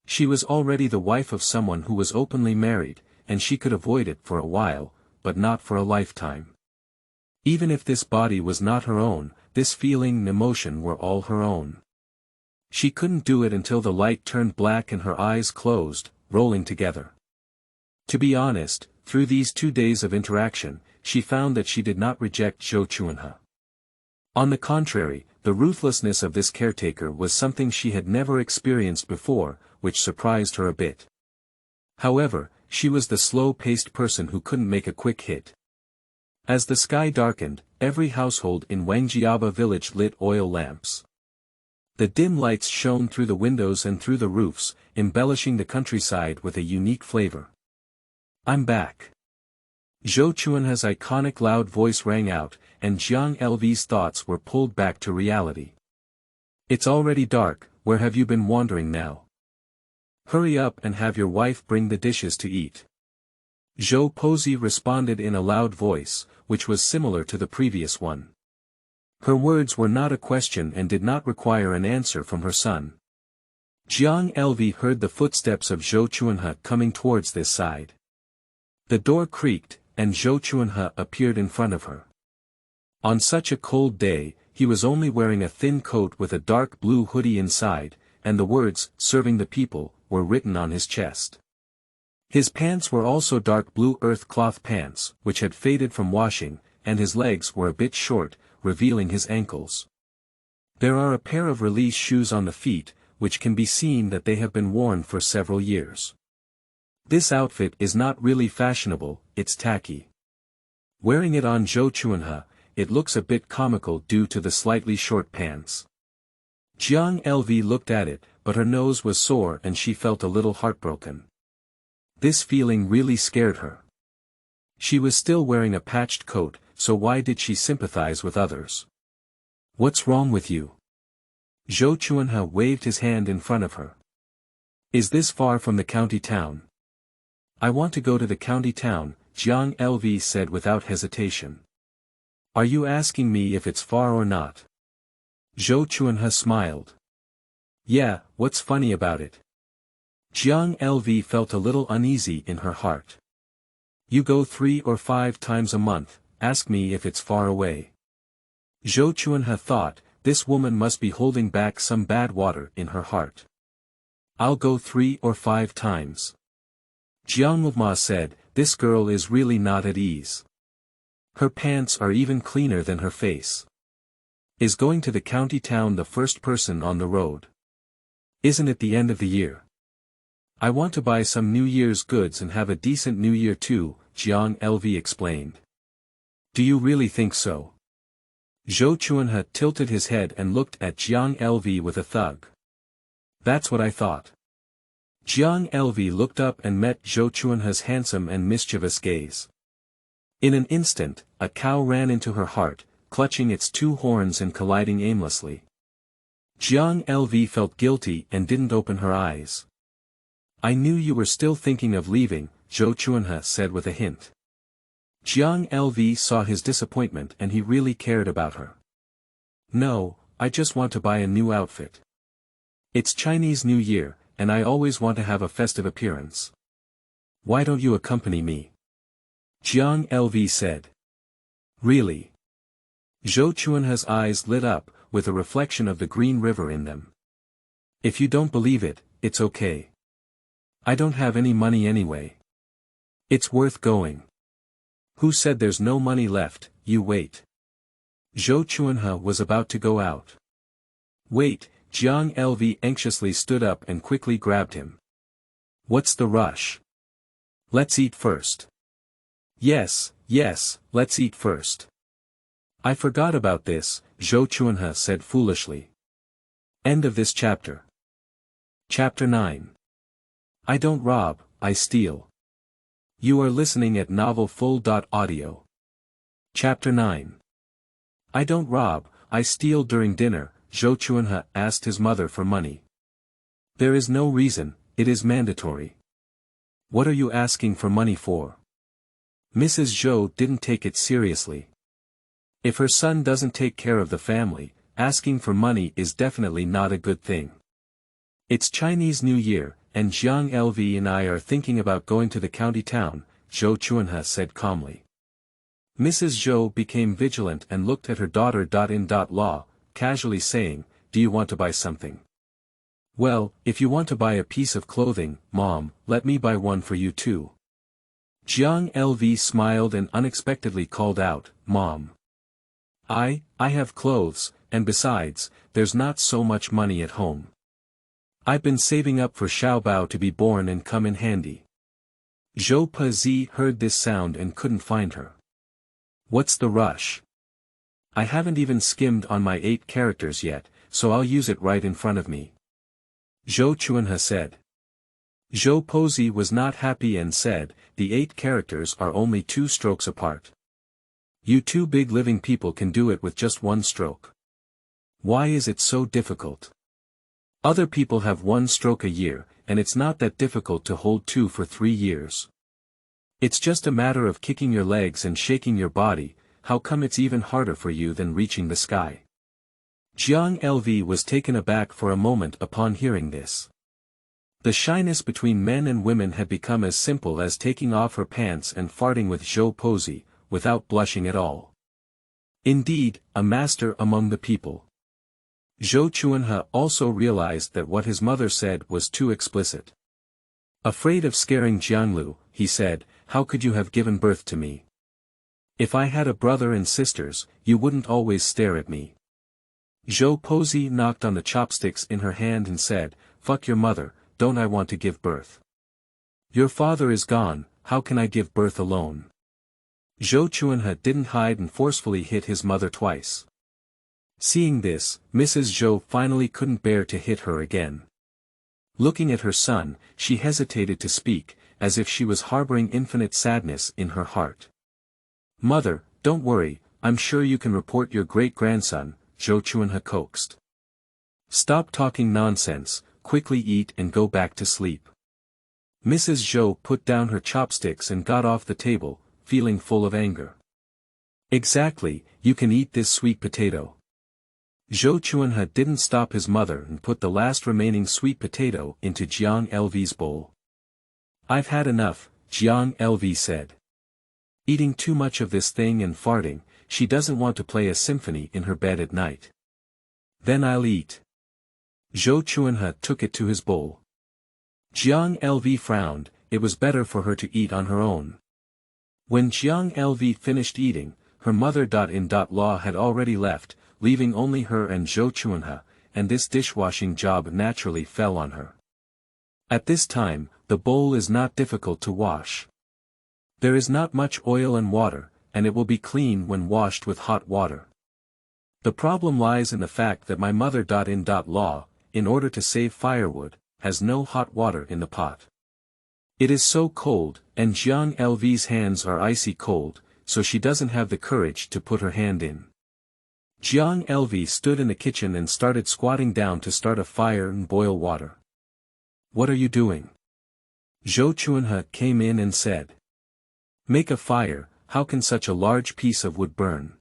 [SPEAKER 1] She was already the wife of someone who was openly married, and she could avoid it for a while, but not for a lifetime. Even if this body was not her own, this feeling and emotion were all her own. She couldn't do it until the light turned black and her eyes closed, rolling together. To be honest, through these 2 days of interaction, she found that she did not reject Zhou Chuanhe. On the contrary, the ruthlessness of this caretaker was something she had never experienced before, which surprised her a bit. However, she was the slow-paced person who couldn't make a quick hit. As the sky darkened, every household in Wangjiaba village lit oil lamps. The dim lights shone through the windows and through the roofs, embellishing the countryside with a unique flavor. I'm back. Zhou Chuanhe's iconic loud voice rang out, and Jiang Lv's thoughts were pulled back to reality. It's already dark, where have you been wandering now? Hurry up and have your wife bring the dishes to eat. Zhou Pozi responded in a loud voice, which was similar to the previous one. Her words were not a question and did not require an answer from her son. Jiang Lv heard the footsteps of Zhou Chuanhe coming towards this side. The door creaked, and Zhou Chuanhe appeared in front of her. On such a cold day, he was only wearing a thin coat with a dark blue hoodie inside, and the words, "Serving the People," were written on his chest. His pants were also dark blue earth cloth pants, which had faded from washing, and his legs were a bit short, revealing his ankles. There are a pair of release shoes on the feet, which can be seen that they have been worn for several years. This outfit is not really fashionable, it's tacky. Wearing it on Zhou Chuanhe, it looks a bit comical due to the slightly short pants. Jiang Lv looked at it, but her nose was sore and she felt a little heartbroken. This feeling really scared her. She was still wearing a patched coat, so why did she sympathize with others? "What's wrong with you?" Zhou Chuanhe waved his hand in front of her. "Is this far from the county town?" "I want to go to the county town," Jiang Lv said without hesitation. "Are you asking me if it's far or not?" Zhou Chuanhe smiled. "Yeah, what's funny about it?" Jiang Lv felt a little uneasy in her heart. "You go 3 or 5 times a month, ask me if it's far away." Zhou Chuanhe thought, this woman must be holding back some bad water in her heart. "I'll go 3 or 5 times." Jiang Lv said, "This girl is really not at ease. Her pants are even cleaner than her face. Is going to the county town the first person on the road? Isn't it the end of the year? I want to buy some New Year's goods and have a decent New Year too," Jiang Lv explained. "Do you really think so?" Zhou Chuanhe tilted his head and looked at Jiang Lv with a thug. "That's what I thought." Jiang Lv looked up and met Zhou Chuanhe's handsome and mischievous gaze. In an instant, a cow ran into her heart, clutching its 2 horns and colliding aimlessly. Jiang Lv felt guilty and didn't open her eyes. "I knew you were still thinking of leaving," Zhou Chuanhe said with a hint. Jiang Lv saw his disappointment and he really cared about her. "No, I just want to buy a new outfit. It's Chinese New Year, and I always want to have a festive appearance. Why don't you accompany me?" Jiang Lv said. "Really?" Zhou Chuanhe's eyes lit up, with a reflection of the Green River in them. "If you don't believe it, it's okay. I don't have any money anyway. It's worth going." "Who said there's no money left? You wait." Zhou Chuanhe was about to go out. "Wait," Jiang Lv anxiously stood up and quickly grabbed him. "What's the rush? Let's eat first." Yes, let's eat first." "I forgot about this," Zhou Chuanhe said foolishly. End of this chapter. Chapter 9. I don't rob, I steal. You are listening at novelfull.audio. Chapter 9. I don't rob, I steal. During dinner, Zhou Chuanhe asked his mother for money. "There is no reason, it is mandatory." "What are you asking for money for?" Mrs. Zhou didn't take it seriously. If her son doesn't take care of the family, asking for money is definitely not a good thing. "It's Chinese New Year, and Jiang Lv and I are thinking about going to the county town," Zhou Chuanhe said calmly. Mrs. Zhou became vigilant and looked at her daughter. In-law, casually saying, "Do you want to buy something?" "Well, if you want to buy a piece of clothing, Mom, let me buy one for you too." Jiang Lv smiled and unexpectedly called out, "Mom. I have clothes, and besides, there's not so much money at home. I've been saving up for Xiaobao to be born and come in handy." Zhou Pezi heard this sound and couldn't find her. "What's the rush? I haven't even skimmed on my 8 characters yet, so I'll use it right in front of me," Zhou Chuanhe said. Zhou Pezi was not happy and said, "The 8 characters are only 2 strokes apart. You 2 big living people can do it with just 1 stroke. Why is it so difficult? Other people have 1 stroke a year, and it's not that difficult to hold 2 for 3 years. It's just a matter of kicking your legs and shaking your body. How come it's even harder for you than reaching the sky?" Jiang Lv was taken aback for a moment upon hearing this. The shyness between men and women had become as simple as taking off her pants and farting with Zhou Pezi, without blushing at all. Indeed, a master among the people. Zhou Chuanhe also realized that what his mother said was too explicit. Afraid of scaring Jiang Lv, he said, "How could you have given birth to me? If I had a brother and sisters, you wouldn't always stare at me." Zhou Pozi knocked on the chopsticks in her hand and said, "Fuck your mother, don't I want to give birth? Your father is gone, how can I give birth alone?" Zhou Chuanhe didn't hide and forcefully hit his mother twice. Seeing this, Mrs. Zhou finally couldn't bear to hit her again. Looking at her son, she hesitated to speak, as if she was harboring infinite sadness in her heart. "Mother, don't worry, I'm sure you can report your great-grandson," Zhou Chuanhe coaxed. "Stop talking nonsense, quickly eat and go back to sleep." Mrs. Zhou put down her chopsticks and got off the table, feeling full of anger. "Exactly, you can eat this sweet potato." Zhou Chuanhe didn't stop his mother and put the last remaining sweet potato into Jiang Lv's bowl. "I've had enough," Jiang Lv said. "Eating too much of this thing and farting, she doesn't want to play a symphony in her bed at night." "Then I'll eat." Zhou Chuanhe took it to his bowl. Jiang Lv frowned, it was better for her to eat on her own. When Jiang Lv finished eating, her mother-in-law had already left, leaving only her and Zhou Chuanhe, and this dishwashing job naturally fell on her. At this time, the bowl is not difficult to wash. There is not much oil and water, and it will be clean when washed with hot water. The problem lies in the fact that my mother-in-law, in order to save firewood, has no hot water in the pot. It is so cold, and Jiang Lv's hands are icy cold, so she doesn't have the courage to put her hand in. Jiang Lv stood in the kitchen and started squatting down to start a fire and boil water. "What are you doing?" Zhou Chuanhe came in and said. "Make a fire, how can such a large piece of wood burn?"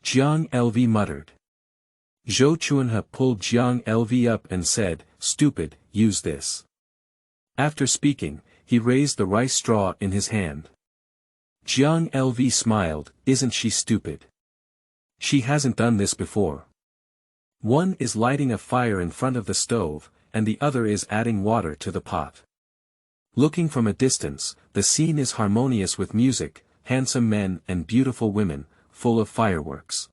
[SPEAKER 1] Jiang Lv muttered. Zhou Chuanhe pulled Jiang Lv up and said, "Stupid, use this." After speaking, he raised the rice straw in his hand. Jiang Lv smiled, "Isn't she stupid? She hasn't done this before. One is lighting a fire in front of the stove, and the other is adding water to the pot. Looking from a distance, the scene is harmonious with music, handsome men and beautiful women, full of fireworks.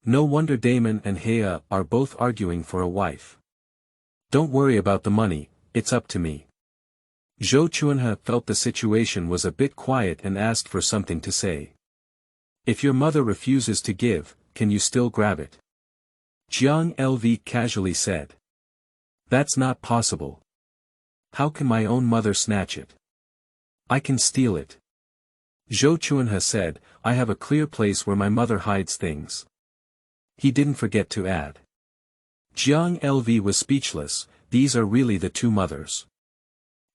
[SPEAKER 1] No wonder Damon and Hea are both arguing for a wife. Don't worry about the money, it's up to me." Zhou Chuanhe felt the situation was a bit quiet and asked for something to say. "If your mother refuses to give, can you still grab it?" Jiang Lv casually said. "That's not possible. How can my own mother snatch it? I can steal it." Zhou Chuanhe said, "I have a clear place where my mother hides things." He didn't forget to add. Jiang Lv was speechless, these are really the two mothers.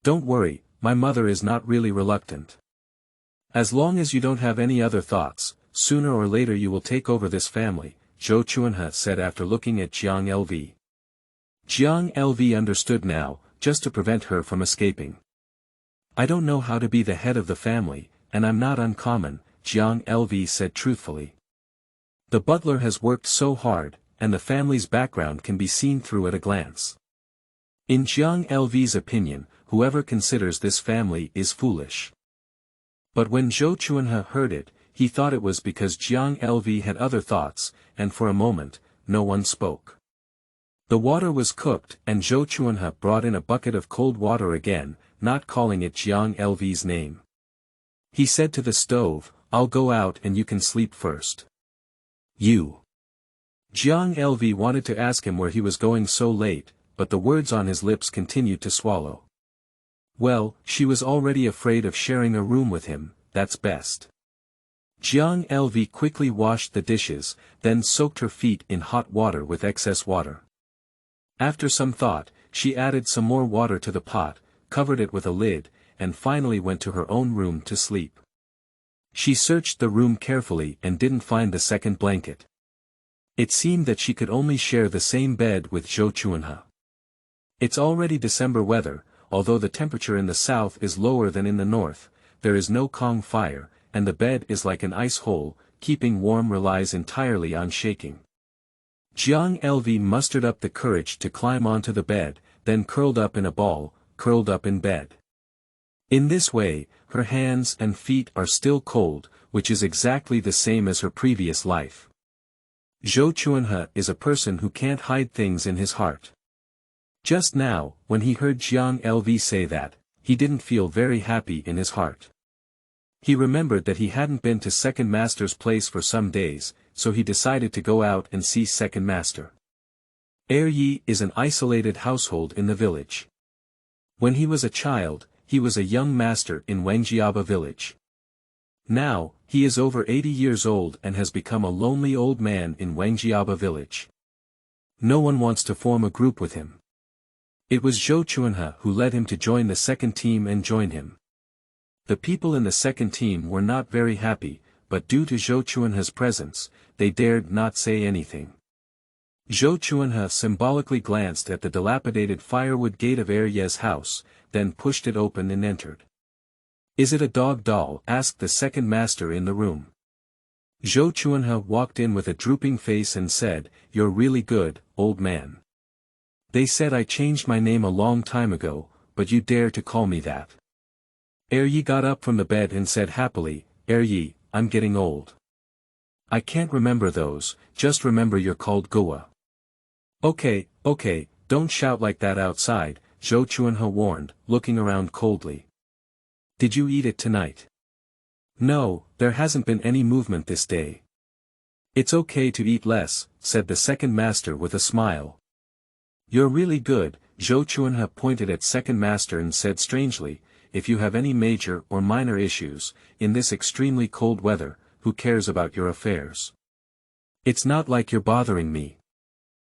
[SPEAKER 1] "Don't worry, my mother is not really reluctant. As long as you don't have any other thoughts, sooner or later you will take over this family," Zhou Chuanhe said after looking at Jiang Lv. Jiang Lv understood now, just to prevent her from escaping. "I don't know how to be the head of the family, and I'm not uncommon," Jiang Lv said truthfully. "The butler has worked so hard, and the family's background can be seen through at a glance. In Jiang Lv's opinion, whoever considers this family is foolish." But when Zhou Chuanhe heard it, he thought it was because Jiang Lv had other thoughts, and for a moment, no one spoke. The water was cooked and Zhou Chuanhe brought in a bucket of cold water again, not calling it Jiang Lv's name. He said to the stove, "I'll go out and you can sleep first." "You." Jiang Lv wanted to ask him where he was going so late, but the words on his lips continued to swallow. Well, she was already afraid of sharing a room with him, that's best. Jiang Lv quickly washed the dishes, then soaked her feet in hot water with excess water. After some thought, she added some more water to the pot, covered it with a lid, and finally went to her own room to sleep. She searched the room carefully and didn't find the second blanket. It seemed that she could only share the same bed with Zhou Chuanhe. It's already December weather, although the temperature in the south is lower than in the north, there is no Kong fire, and the bed is like an ice hole, keeping warm relies entirely on shaking. Jiang Lv mustered up the courage to climb onto the bed, then curled up in a ball, curled up in bed. In this way, her hands and feet are still cold, which is exactly the same as her previous life. Zhou Chuanhe is a person who can't hide things in his heart. Just now, when he heard Jiang Lv say that, he didn't feel very happy in his heart. He remembered that he hadn't been to Second Master's place for some days, so he decided to go out and see Second Master. Yi is an isolated household in the village. When he was a child, he was a young master in Wangjiaba village. Now, he is over 80 years old and has become a lonely old man in Wangjiaba village. No one wants to form a group with him. It was Zhou Chuanhe who led him to join the second team and join him. The people in the second team were not very happy, but due to Zhou Chuanhe's presence, they dared not say anything. Zhou Chuanhe symbolically glanced at the dilapidated firewood gate of Yi's house, then pushed it open and entered. "Is it a dog doll?" asked the second master in the room. Zhou Chuanhe walked in with a drooping face and said, "You're really good, old man. They said I changed my name a long time ago, but you dare to call me that." Yi got up from the bed and said happily, "Yi, I'm getting old. I can't remember those, just remember you're called Gua." Okay, don't shout like that outside," Zhou Chuanhe warned, looking around coldly. "Did you eat it tonight?" "No, there hasn't been any movement this day." "It's okay to eat less," said the second master with a smile. "You're really good," Zhou Chuanhe pointed at second master and said strangely, "if you have any major or minor issues, in this extremely cold weather, who cares about your affairs? It's not like you're bothering me."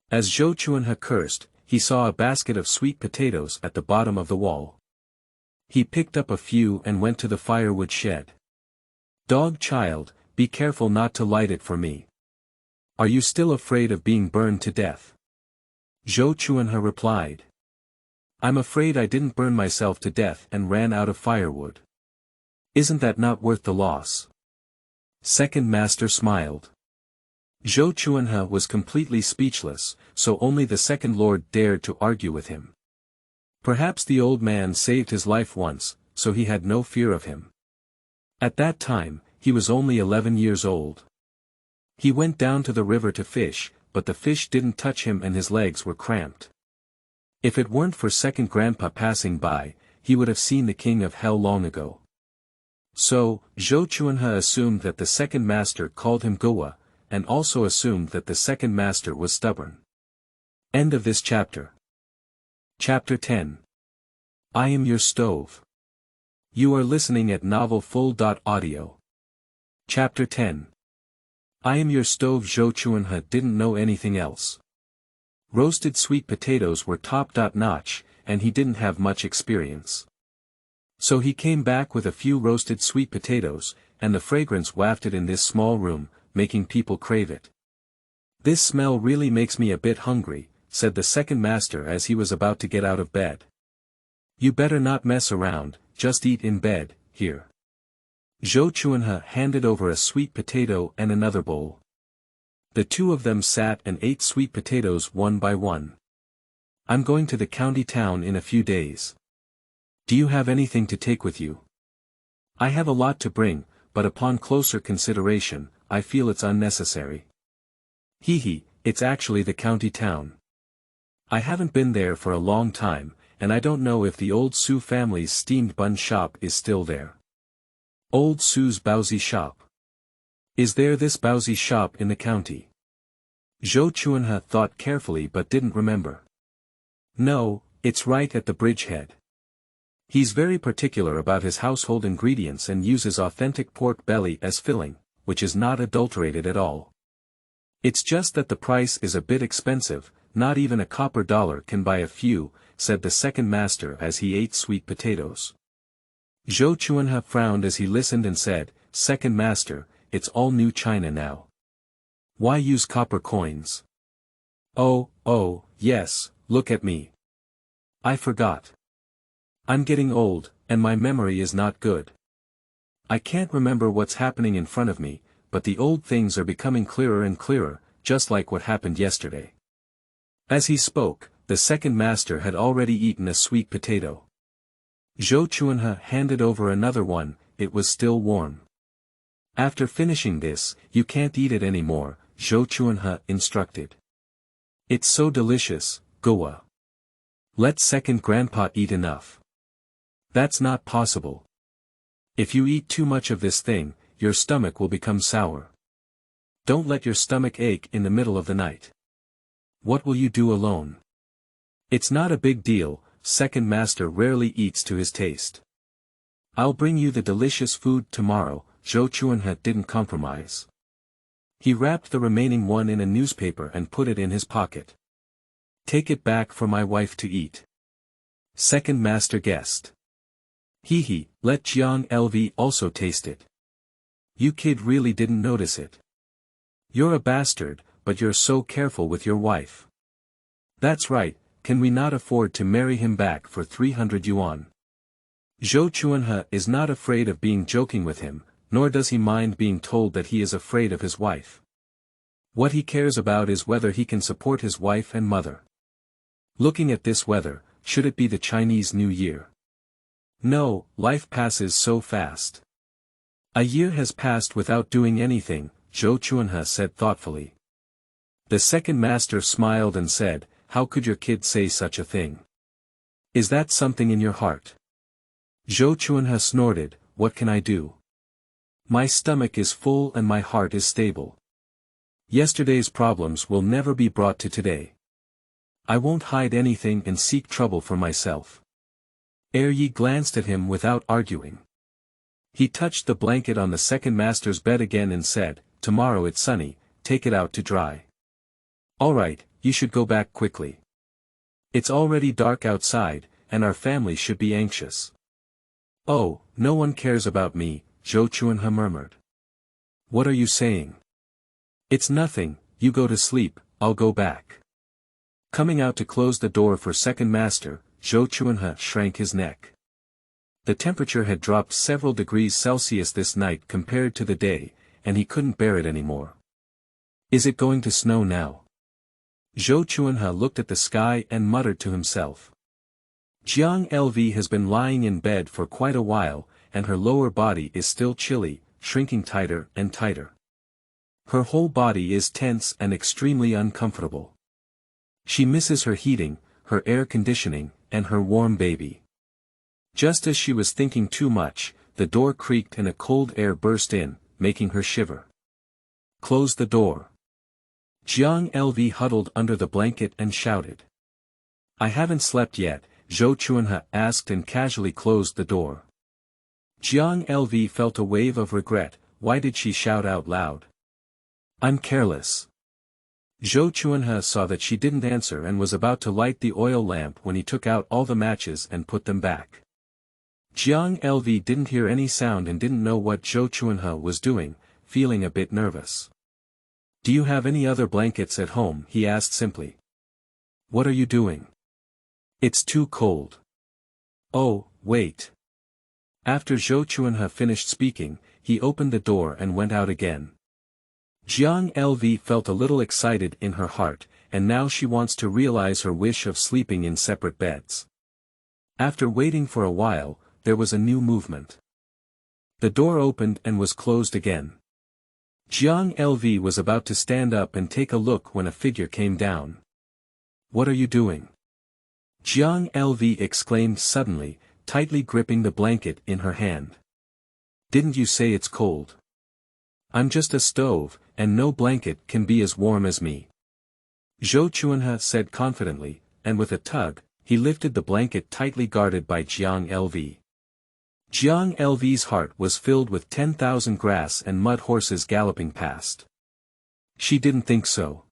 [SPEAKER 1] As Zhou Chuanhe cursed, he saw a basket of sweet potatoes at the bottom of the wall. He picked up a few and went to the firewood shed. "Dog child, be careful not to light it for me. Are you still afraid of being burned to death?" Zhou Chuanhe replied. "I'm afraid I didn't burn myself to death and ran out of firewood. Isn't that not worth the loss?" Second master smiled. Zhou Chuanhe was completely speechless, so only the second lord dared to argue with him. Perhaps the old man saved his life once, so he had no fear of him. At that time, he was only 11 years old. He went down to the river to fish, but the fish didn't touch him and his legs were cramped. If it weren't for second grandpa passing by, he would have seen the king of hell long ago. So, Zhou Chuanhe assumed that the second master called him Gua, and also assumed that the second master was stubborn. End of this chapter. Chapter 10. I am your stove. You are listening at novelfull.audio. Chapter 10. I am your stove. Zhou Chuanhe didn't know anything else. Roasted sweet potatoes were top-notch, and he didn't have much experience. So he came back with a few roasted sweet potatoes, and the fragrance wafted in this small room, making people crave it. "This smell really makes me a bit hungry," said the second master as he was about to get out of bed. "You better not mess around, just eat in bed, here." Zhou Chuanhe handed over a sweet potato and another bowl. The two of them sat and ate sweet potatoes one by one. "I'm going to the county town in a few days. Do you have anything to take with you?" "I have a lot to bring, but upon closer consideration, I feel it's unnecessary." "Hee, it's actually the county town. I haven't been there for a long time, and I don't know if the old Su family's steamed bun shop is still there." "Old Su's Baozi shop? Is there this Baozi shop in the county?" Zhou Chuanhe thought carefully but didn't remember. "No, it's right at the bridgehead. He's very particular about his household ingredients and uses authentic pork belly as filling, which is not adulterated at all. It's just that the price is a bit expensive, not even a copper dollar can buy a few," said the second master as he ate sweet potatoes. Zhou Chuanhe frowned as he listened and said, "Second master, it's all new China now. Why use copper coins?" Oh, yes, look at me. I forgot. I'm getting old, and my memory is not good. I can't remember what's happening in front of me, but the old things are becoming clearer and clearer, just like what happened yesterday. As he spoke, the second master had already eaten a sweet potato. Zhou Chuanhe handed over another one, it was still warm. After finishing this, you can't eat it anymore, Zhou Chuanhe instructed. It's so delicious, Goa. Let second grandpa eat enough. That's not possible. If you eat too much of this thing, your stomach will become sour. Don't let your stomach ache in the middle of the night. What will you do alone? It's not a big deal, second master rarely eats to his taste. I'll bring you the delicious food tomorrow, Zhou Chuanhe didn't compromise. He wrapped the remaining one in a newspaper and put it in his pocket. Take it back for my wife to eat. Second master guessed. Hee, let Jiang Lv also taste it. You kid really didn't notice it. You're a bastard, but you're so careful with your wife. That's right, can we not afford to marry him back for 300 yuan? Zhou Chuanhe is not afraid of being joking with him, nor does he mind being told that he is afraid of his wife. What he cares about is whether he can support his wife and mother. Looking at this weather, should it be the Chinese New Year? No, life passes so fast. A year has passed without doing anything, Zhou Chuanhe said thoughtfully. The second master smiled and said, how could your kid say such a thing? Is that something in your heart? Zhou Chuanhe snorted, what can I do? My stomach is full and my heart is stable. Yesterday's problems will never be brought to today. I won't hide anything and seek trouble for myself. Yi glanced at him without arguing. He touched the blanket on the second master's bed again and said, tomorrow it's sunny, take it out to dry. Alright, you should go back quickly. It's already dark outside, and our family should be anxious. Oh, no one cares about me, Zhou Chuanhe murmured. What are you saying? It's nothing, you go to sleep, I'll go back. Coming out to close the door for second master, Zhou Chuanhe shrank his neck. The temperature had dropped several degrees Celsius this night compared to the day, and he couldn't bear it anymore. Is it going to snow now? Zhou Chuanhe looked at the sky and muttered to himself. Jiang Lv has been lying in bed for quite a while, and her lower body is still chilly, shrinking tighter and tighter. Her whole body is tense and extremely uncomfortable. She misses her heating, her air conditioning, and her warm baby. Just as she was thinking too much, the door creaked and a cold air burst in, making her shiver. Close the door. Jiang Lv huddled under the blanket and shouted. I haven't slept yet, Zhou Chuanhe asked and casually closed the door. Jiang Lv felt a wave of regret, why did she shout out loud? I'm careless. Zhou Chuanhe saw that she didn't answer and was about to light the oil lamp when he took out all the matches and put them back. Jiang Lv didn't hear any sound and didn't know what Zhou Chuanhe was doing, feeling a bit nervous. Do you have any other blankets at home? He asked simply. What are you doing? It's too cold. Oh, wait. After Zhou Chuanhe finished speaking, he opened the door and went out again. Jiang Lv felt a little excited in her heart, and now she wants to realize her wish of sleeping in separate beds. After waiting for a while, there was a new movement. The door opened and was closed again. Jiang Lv was about to stand up and take a look when a figure came down. What are you doing? Jiang Lv exclaimed suddenly, tightly gripping the blanket in her hand. Didn't you say it's cold? I'm just a stove, and no blanket can be as warm as me. Zhou Chuanhe said confidently, and with a tug, he lifted the blanket tightly guarded by Jiang Lv. Jiang Lv's heart was filled with 10,000 grass and mud horses galloping past. She didn't think so.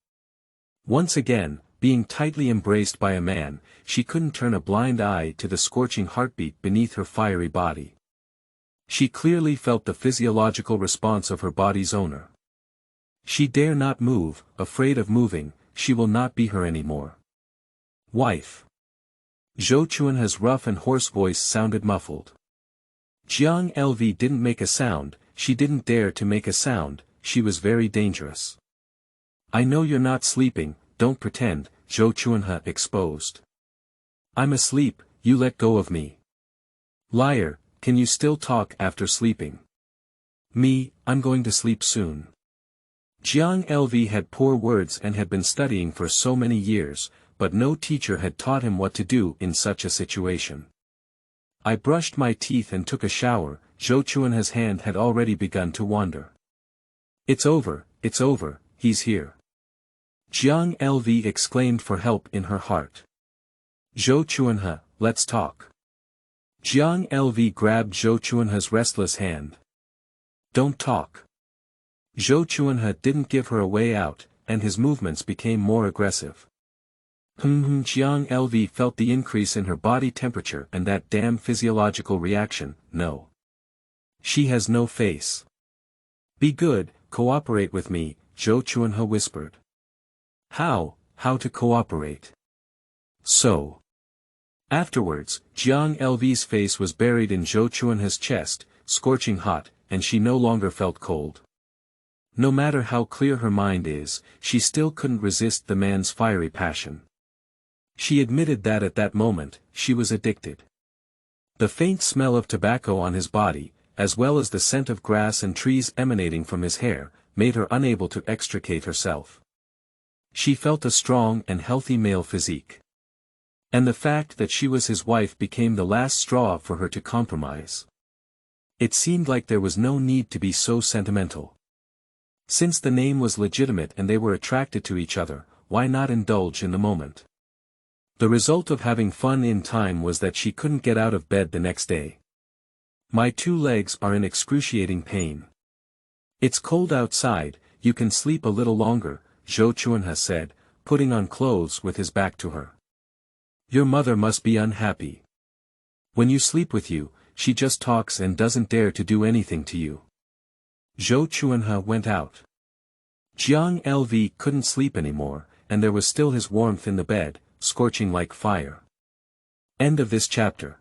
[SPEAKER 1] Once again, being tightly embraced by a man, she couldn't turn a blind eye to the scorching heartbeat beneath her fiery body. She clearly felt the physiological response of her body's owner. She dare not move, afraid of moving, she will not be her anymore. Wife. Zhou Chuanhe's rough and hoarse voice sounded muffled. Jiang Lv didn't make a sound, she didn't dare to make a sound, she was very dangerous. I know you're not sleeping, don't pretend, Zhou Chuanhe exposed. I'm asleep, you let go of me. Liar, can you still talk after sleeping? Me, I'm going to sleep soon. Jiang Lv had poor words and had been studying for so many years, but no teacher had taught him what to do in such a situation. I brushed my teeth and took a shower. Zhou Chuanhe's hand had already begun to wander. It's over, he's here. Jiang Lv exclaimed for help in her heart. Zhou Chuanhe, let's talk. Jiang Lv grabbed Zhou Chuanhe's restless hand. Don't talk. Zhou Chuanhe didn't give her a way out, and his movements became more aggressive. Jiang Lv felt the increase in her body temperature and that damn physiological reaction. No. She has no face. Be good, cooperate with me, Zhou Chuanhe whispered. How to cooperate? So. Afterwards, Jiang Lv's face was buried in Zhou Chuanhe's chest, scorching hot, and she no longer felt cold. No matter how clear her mind is, she still couldn't resist the man's fiery passion. She admitted that at that moment, she was addicted. The faint smell of tobacco on his body, as well as the scent of grass and trees emanating from his hair, made her unable to extricate herself. She felt a strong and healthy male physique. And the fact that she was his wife became the last straw for her to compromise. It seemed like there was no need to be so sentimental. Since the name was legitimate and they were attracted to each other, why not indulge in the moment? The result of having fun in time was that she couldn't get out of bed the next day. My 2 legs are in excruciating pain. It's cold outside, you can sleep a little longer, Zhou Chuanhe said, putting on clothes with his back to her. Your mother must be unhappy. When you sleep with you, she just talks and doesn't dare to do anything to you. Zhou Chuanhe went out. Jiang Lv couldn't sleep anymore, and there was still his warmth in the bed, scorching like fire. End of this chapter.